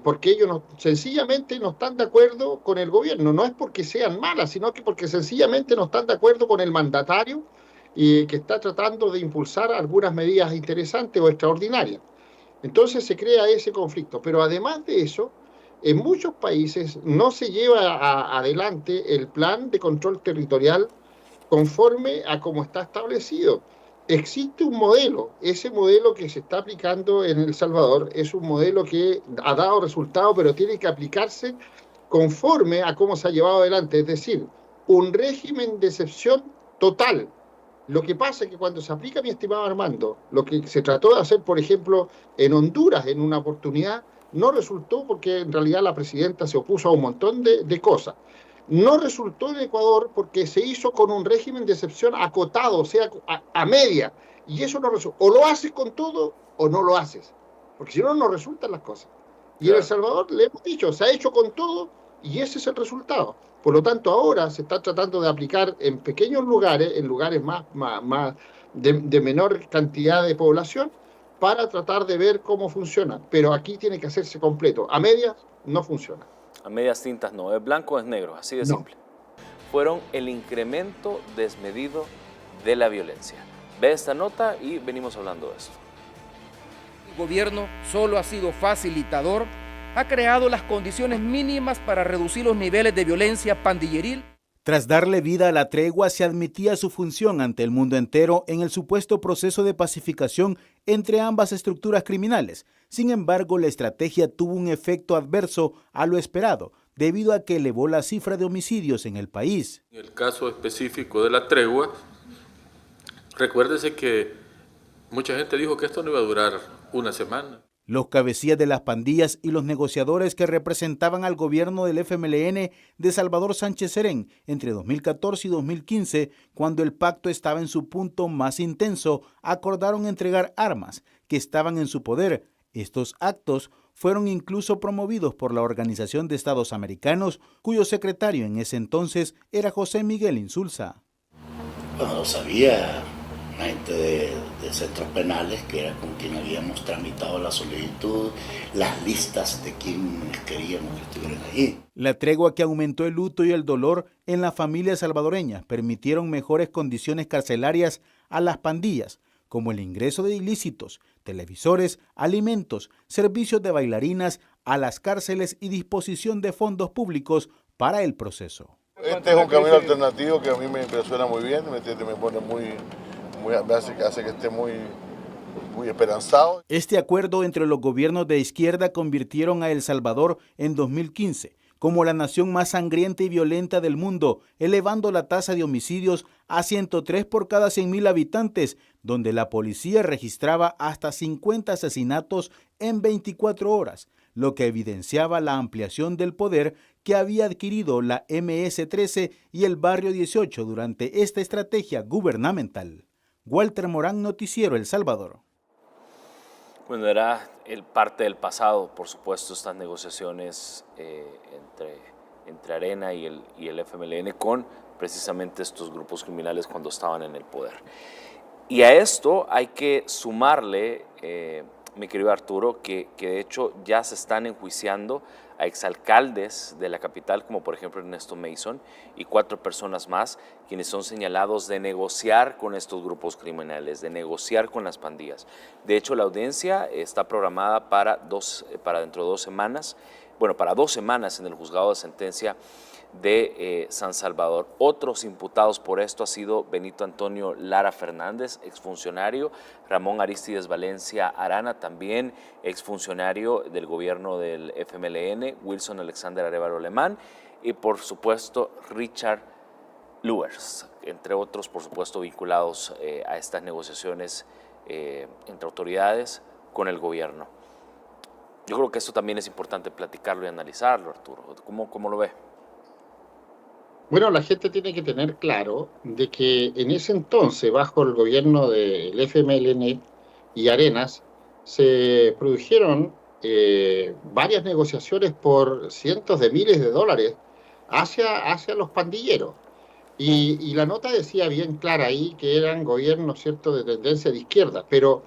M: porque ellos sencillamente no están de acuerdo con el gobierno. No es porque sean malas, sino que porque sencillamente no están de acuerdo con el mandatario que está tratando de impulsar algunas medidas interesantes o extraordinarias. Entonces se crea ese conflicto. Pero además de eso, en muchos países no se lleva adelante el plan de control territorial conforme a cómo está establecido. Existe un modelo, ese modelo que se está aplicando en El Salvador es un modelo que ha dado resultados, pero tiene que aplicarse conforme a cómo se ha llevado adelante, es decir, un régimen de excepción total. Lo que pasa es que cuando se aplica, mi estimado Armando, lo que se trató de hacer, por ejemplo, en Honduras en una oportunidad, no resultó porque en realidad la presidenta se opuso a un montón de cosas. No resultó en Ecuador porque se hizo con un régimen de excepción acotado, o sea, a media. Y eso no resulta. O lo haces con todo o no lo haces. Porque si no, no resultan las cosas. Y claro, en El Salvador, le hemos dicho, se ha hecho con todo y ese es el resultado. Por lo tanto, ahora se está tratando de aplicar en pequeños lugares, en lugares de menor cantidad de población, para tratar de ver cómo funciona. Pero aquí tiene que hacerse completo. A medias no funciona.
L: A medias tintas no, es blanco o es negro, así de simple. Fueron el incremento desmedido de la violencia. Ve esta nota y venimos hablando de esto.
O: El gobierno solo ha sido facilitador, ha creado las condiciones mínimas para reducir los niveles de violencia pandilleril.
P: Tras darle vida a la tregua, se admitía su función ante el mundo entero en el supuesto proceso de pacificación entre ambas estructuras criminales. Sin embargo, la estrategia tuvo un efecto adverso a lo esperado, debido a que elevó la cifra de homicidios en el país.
Q: En el caso específico de la tregua, recuérdese que mucha gente dijo que esto no iba a durar una semana.
P: Los cabecillas de las pandillas y los negociadores que representaban al gobierno del FMLN de Salvador Sánchez Serén entre 2014 y 2015, cuando el pacto estaba en su punto más intenso, acordaron entregar armas que estaban en su poder. Estos actos fueron incluso promovidos por la Organización de Estados Americanos, cuyo secretario en ese entonces era José Miguel Insulza.
R: Bueno, lo sabía la gente de centros penales, que era con quien habíamos tramitado la solicitud, las listas de quienes queríamos que estuvieran allí.
P: La tregua que aumentó el luto y el dolor en las familias salvadoreñas permitieron mejores condiciones carcelarias a las pandillas, como el ingreso de ilícitos, televisores, alimentos, servicios de bailarinas, a las cárceles y disposición de fondos públicos para el proceso.
S: Este es un camino alternativo que a mí me impresiona muy bien, me pone hace que esté muy esperanzado.
P: Este acuerdo entre los gobiernos de izquierda convirtieron a El Salvador en 2015 como la nación más sangrienta y violenta del mundo, elevando la tasa de homicidios a 103 por cada 100.000 habitantes, donde la policía registraba hasta 50 asesinatos en 24 horas, lo que evidenciaba la ampliación del poder que había adquirido la MS-13 y el Barrio 18 durante esta estrategia gubernamental. Walter Morán, Noticiero El Salvador.
L: Bueno, era parte del pasado, por supuesto, estas negociaciones entre Arena y el FMLN con precisamente estos grupos criminales cuando estaban en el poder. Y a esto hay que sumarle, mi querido Arturo, que de hecho ya se están enjuiciando a exalcaldes de la capital, como por ejemplo Ernesto Mason, y 4 personas más, quienes son señalados de negociar con estos grupos criminales, de negociar con las pandillas. De hecho, la audiencia está programada para dentro de 2 semanas, bueno, para 2 semanas en el juzgado de sentencia de San Salvador. Otros imputados por esto ha sido Benito Antonio Lara Fernández, exfuncionario, Ramón Aristides Valencia Arana, también exfuncionario del gobierno del FMLN, Wilson Alexander Arévalo Alemán y por supuesto Richard Luers, entre otros por supuesto vinculados a estas negociaciones entre autoridades con el gobierno. Yo creo que esto también es importante platicarlo y analizarlo, Arturo. ¿Cómo lo ve?
M: Bueno, la gente tiene que tener claro de que en ese entonces, bajo el gobierno del FMLN y Arenas, se produjeron varias negociaciones por cientos de miles de dólares hacia los pandilleros. Y la nota decía bien clara ahí que eran gobiernos, ¿cierto?, de tendencia de izquierda, pero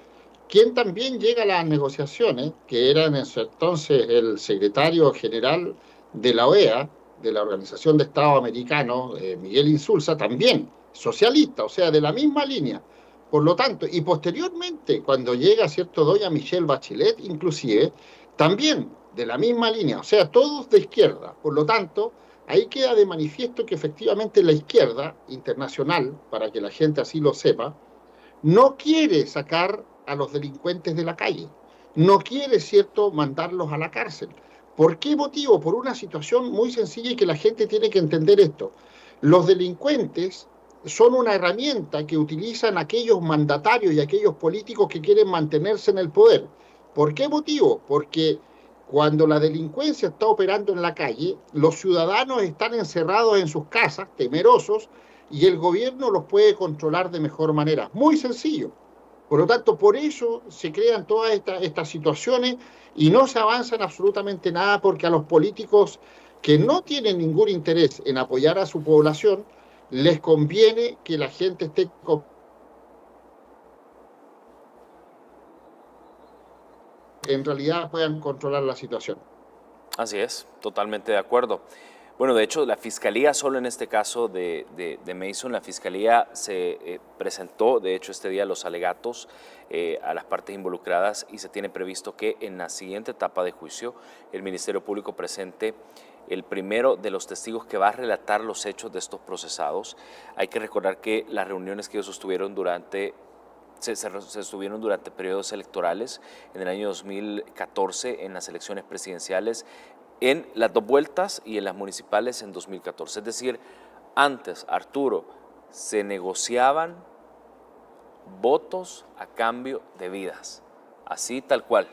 M: quien también llega a las negociaciones, que era en ese entonces el secretario general de la OEA, de la Organización de Estados Americanos, Miguel Insulza, también socialista, o sea, de la misma línea. Por lo tanto, y posteriormente, cuando llega, ¿cierto?, doña Michelle Bachelet, inclusive, también de la misma línea, o sea, todos de izquierda. Por lo tanto, ahí queda de manifiesto que efectivamente la izquierda internacional, para que la gente así lo sepa, no quiere sacar a los delincuentes de la calle, no quiere, ¿cierto?, mandarlos a la cárcel. ¿Por qué motivo? Por una situación muy sencilla y que la gente tiene que entender esto. Los delincuentes son una herramienta que utilizan aquellos mandatarios y aquellos políticos que quieren mantenerse en el poder. ¿Por qué motivo? Porque cuando la delincuencia está operando en la calle, los ciudadanos están encerrados en sus casas, temerosos, y el gobierno los puede controlar de mejor manera. Muy sencillo. Por lo tanto, por eso se crean todas estas situaciones y no se avanza en absolutamente nada, porque a los políticos que no tienen ningún interés en apoyar a su población, les conviene que la gente esté en realidad puedan controlar la situación.
L: Así es, totalmente de acuerdo. Bueno, de hecho, la Fiscalía, solo en este caso de Mason, la Fiscalía se presentó, de hecho, este día los alegatos a las partes involucradas y se tiene previsto que en la siguiente etapa de juicio el Ministerio Público presente el primero de los testigos que va a relatar los hechos de estos procesados. Hay que recordar que las reuniones que ellos sostuvieron se sostuvieron durante periodos electorales en el año 2014 en las elecciones presidenciales, en las 2 vueltas y en las municipales en 2014. Es decir, antes, Arturo, se negociaban votos a cambio de vidas, así tal cual.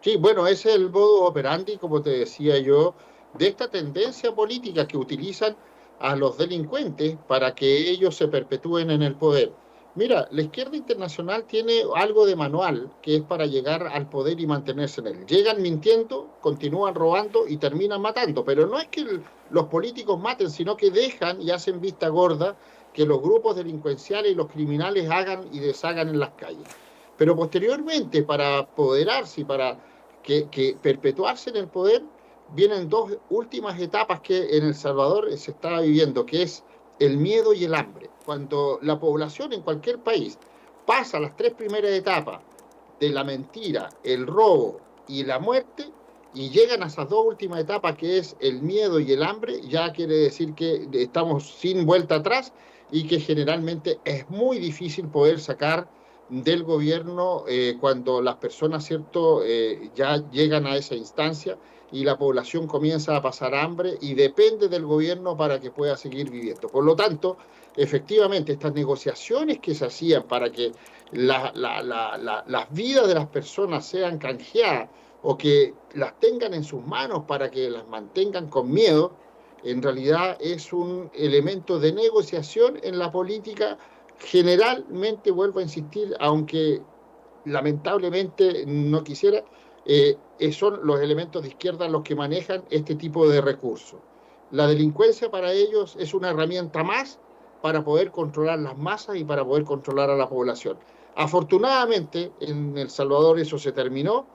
M: Sí, bueno, ese es el modus operandi, como te decía yo, de esta tendencia política que utilizan a los delincuentes para que ellos se perpetúen en el poder. Mira, la izquierda internacional tiene algo de manual que es para llegar al poder y mantenerse en él. Llegan mintiendo, continúan robando y terminan matando. Pero no es que los políticos maten, sino que dejan y hacen vista gorda que los grupos delincuenciales y los criminales hagan y deshagan en las calles. Pero posteriormente, para apoderarse y para que perpetuarse en el poder, vienen 2 últimas etapas que en El Salvador se está viviendo, que es el miedo y el hambre. Cuando la población en cualquier país pasa las 3 primeras etapas de la mentira, el robo y la muerte, y llegan a esas dos últimas etapas, que es el miedo y el hambre, ya quiere decir que estamos sin vuelta atrás y que generalmente es muy difícil poder sacar del gobierno cuando las personas, ¿cierto?, ya llegan a esa instancia y la población comienza a pasar hambre y depende del gobierno para que pueda seguir viviendo. Por lo tanto, efectivamente, estas negociaciones que se hacían para que las vidas de las personas sean canjeadas o que las tengan en sus manos para que las mantengan con miedo, en realidad es un elemento de negociación en la política. Generalmente, vuelvo a insistir, aunque lamentablemente no quisiera, son los elementos de izquierda los que manejan este tipo de recursos. La delincuencia para ellos es una herramienta más para poder controlar las masas y para poder controlar a la población. Afortunadamente, en El Salvador eso se terminó,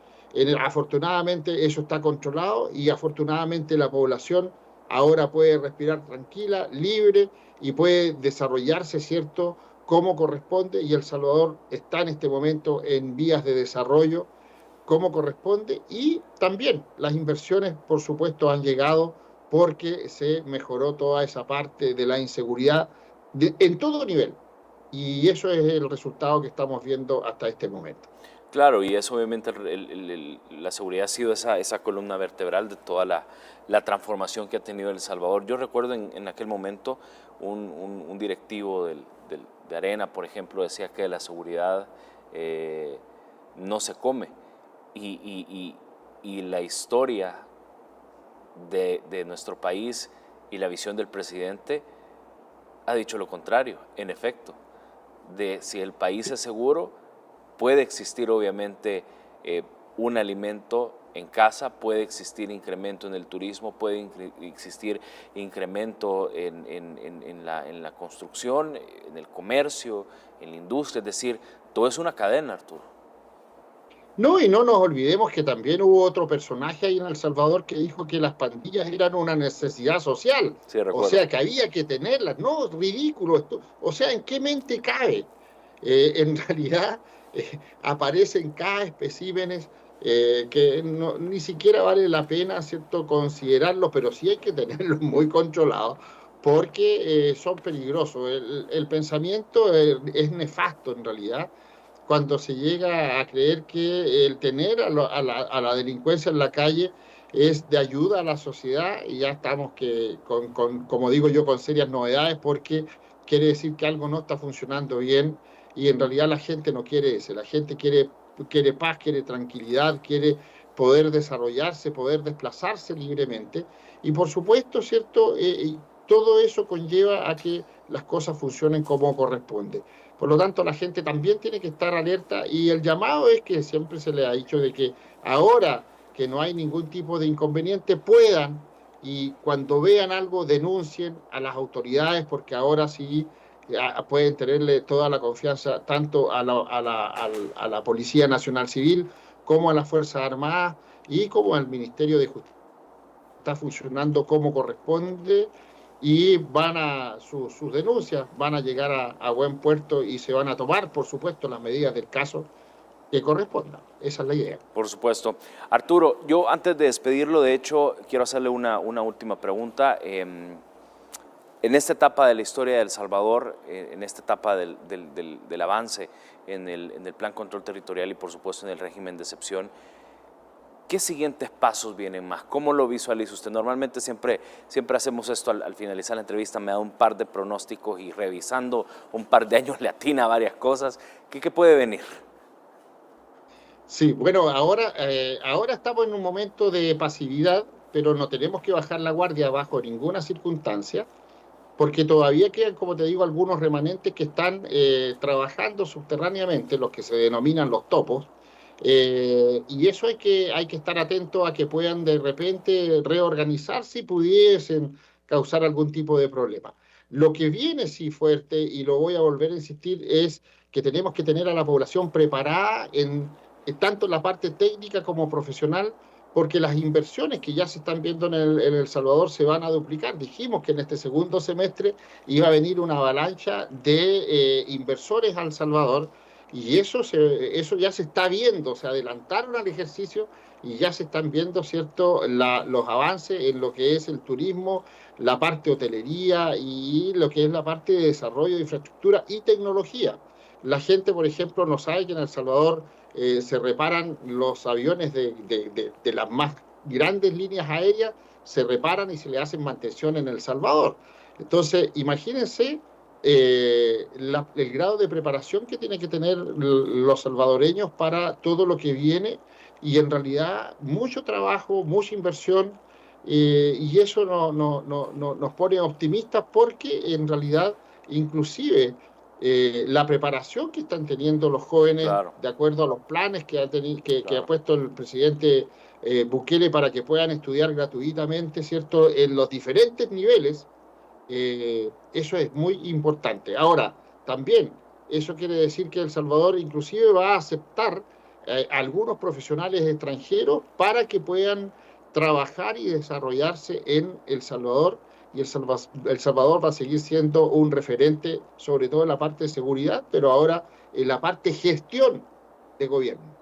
M: afortunadamente eso está controlado y afortunadamente la población ahora puede respirar tranquila, libre y puede desarrollarse, ¿cierto?, como corresponde, y El Salvador está en este momento en vías de desarrollo como corresponde, y también las inversiones, por supuesto, han llegado porque se mejoró toda esa parte de la inseguridad en todo nivel, y eso es el resultado que estamos viendo hasta este momento.
L: Claro, y eso obviamente la seguridad ha sido esa columna vertebral de toda la transformación que ha tenido El Salvador. Yo recuerdo en aquel momento un directivo de Arena, por ejemplo, decía que la seguridad no se come, y la historia de nuestro país y la visión del presidente ha dicho lo contrario. En efecto, de si el país es seguro, puede existir obviamente un alimento en casa, puede existir incremento en el turismo, puede existir incremento en la construcción, en el comercio, en la industria, es decir, todo es una cadena, Arturo.
M: No, y no nos olvidemos que también hubo otro personaje ahí en El Salvador que dijo que las pandillas eran una necesidad social,
L: sí,
M: o sea, que había que tenerlas. No, ridículo esto. O sea, ¿en qué mente cabe? En realidad aparecen cada especímenes que ni siquiera vale la pena, ¿cierto?, considerarlos, pero sí hay que tenerlos muy controlados porque son peligrosos. El pensamiento es nefasto en realidad cuando se llega a creer que el tener a la delincuencia en la calle es de ayuda a la sociedad, y ya estamos como digo yo, con serias novedades, porque quiere decir que algo no está funcionando bien. Y en realidad la gente no quiere eso, la gente quiere paz, quiere tranquilidad, quiere poder desarrollarse, poder desplazarse libremente. Y por supuesto, ¿cierto?, todo eso conlleva a que las cosas funcionen como corresponde. Por lo tanto, la gente también tiene que estar alerta, y el llamado es que siempre se le ha dicho de que ahora que no hay ningún tipo de inconveniente, puedan, y cuando vean algo, denuncien a las autoridades, porque ahora sí pueden tenerle toda la confianza tanto a la Policía Nacional Civil como a las Fuerzas Armadas y como al Ministerio de Justicia. Está funcionando como corresponde, y sus denuncias van a llegar a buen puerto y se van a tomar, por supuesto, las medidas del caso que correspondan. Esa es la idea.
L: Por supuesto. Arturo, yo antes de despedirlo, de hecho, quiero hacerle una última pregunta. En esta etapa de la historia de El Salvador, en esta etapa del avance en el Plan Control Territorial y por supuesto en el régimen de excepción, ¿qué siguientes pasos vienen más? ¿Cómo lo visualiza usted? Normalmente siempre hacemos esto al finalizar la entrevista, me da un par de pronósticos y revisando un par de años le atina a varias cosas. ¿Qué puede venir?
M: Sí, bueno, ahora estamos en un momento de pasividad, pero no tenemos que bajar la guardia bajo ninguna circunstancia, porque todavía quedan, como te digo, algunos remanentes que están trabajando subterráneamente, los que se denominan los topos, y eso hay que estar atento a que puedan de repente reorganizarse y pudiesen causar algún tipo de problema. Lo que viene sí fuerte, y lo voy a volver a insistir, es que tenemos que tener a la población preparada tanto en la parte técnica como profesional, porque las inversiones que ya se están viendo en El Salvador se van a duplicar. Dijimos que en este segundo semestre iba a venir una avalancha de inversores a El Salvador, Y eso ya se está viendo, se adelantaron al ejercicio y ya se están viendo, ¿cierto?, los avances en lo que es el turismo, la parte hotelería y lo que es la parte de desarrollo de infraestructura y tecnología. La gente, por ejemplo, no sabe que en El Salvador se reparan los aviones de las más grandes líneas aéreas, se reparan y se le hacen mantención en El Salvador. Entonces, imagínense el grado de preparación que tienen que tener los salvadoreños para todo lo que viene, y en realidad mucho trabajo, mucha inversión, y eso nos pone optimistas, porque en realidad inclusive la preparación que están teniendo los jóvenes, claro, de acuerdo a los planes que ha puesto el presidente Bukele para que puedan estudiar gratuitamente, ¿cierto?, en los diferentes niveles, eso es muy importante. Ahora, también eso quiere decir que El Salvador inclusive va a aceptar algunos profesionales extranjeros para que puedan trabajar y desarrollarse en El Salvador, y El Salvador va a seguir siendo un referente, sobre todo en la parte de seguridad, pero ahora en la parte de gestión de gobierno.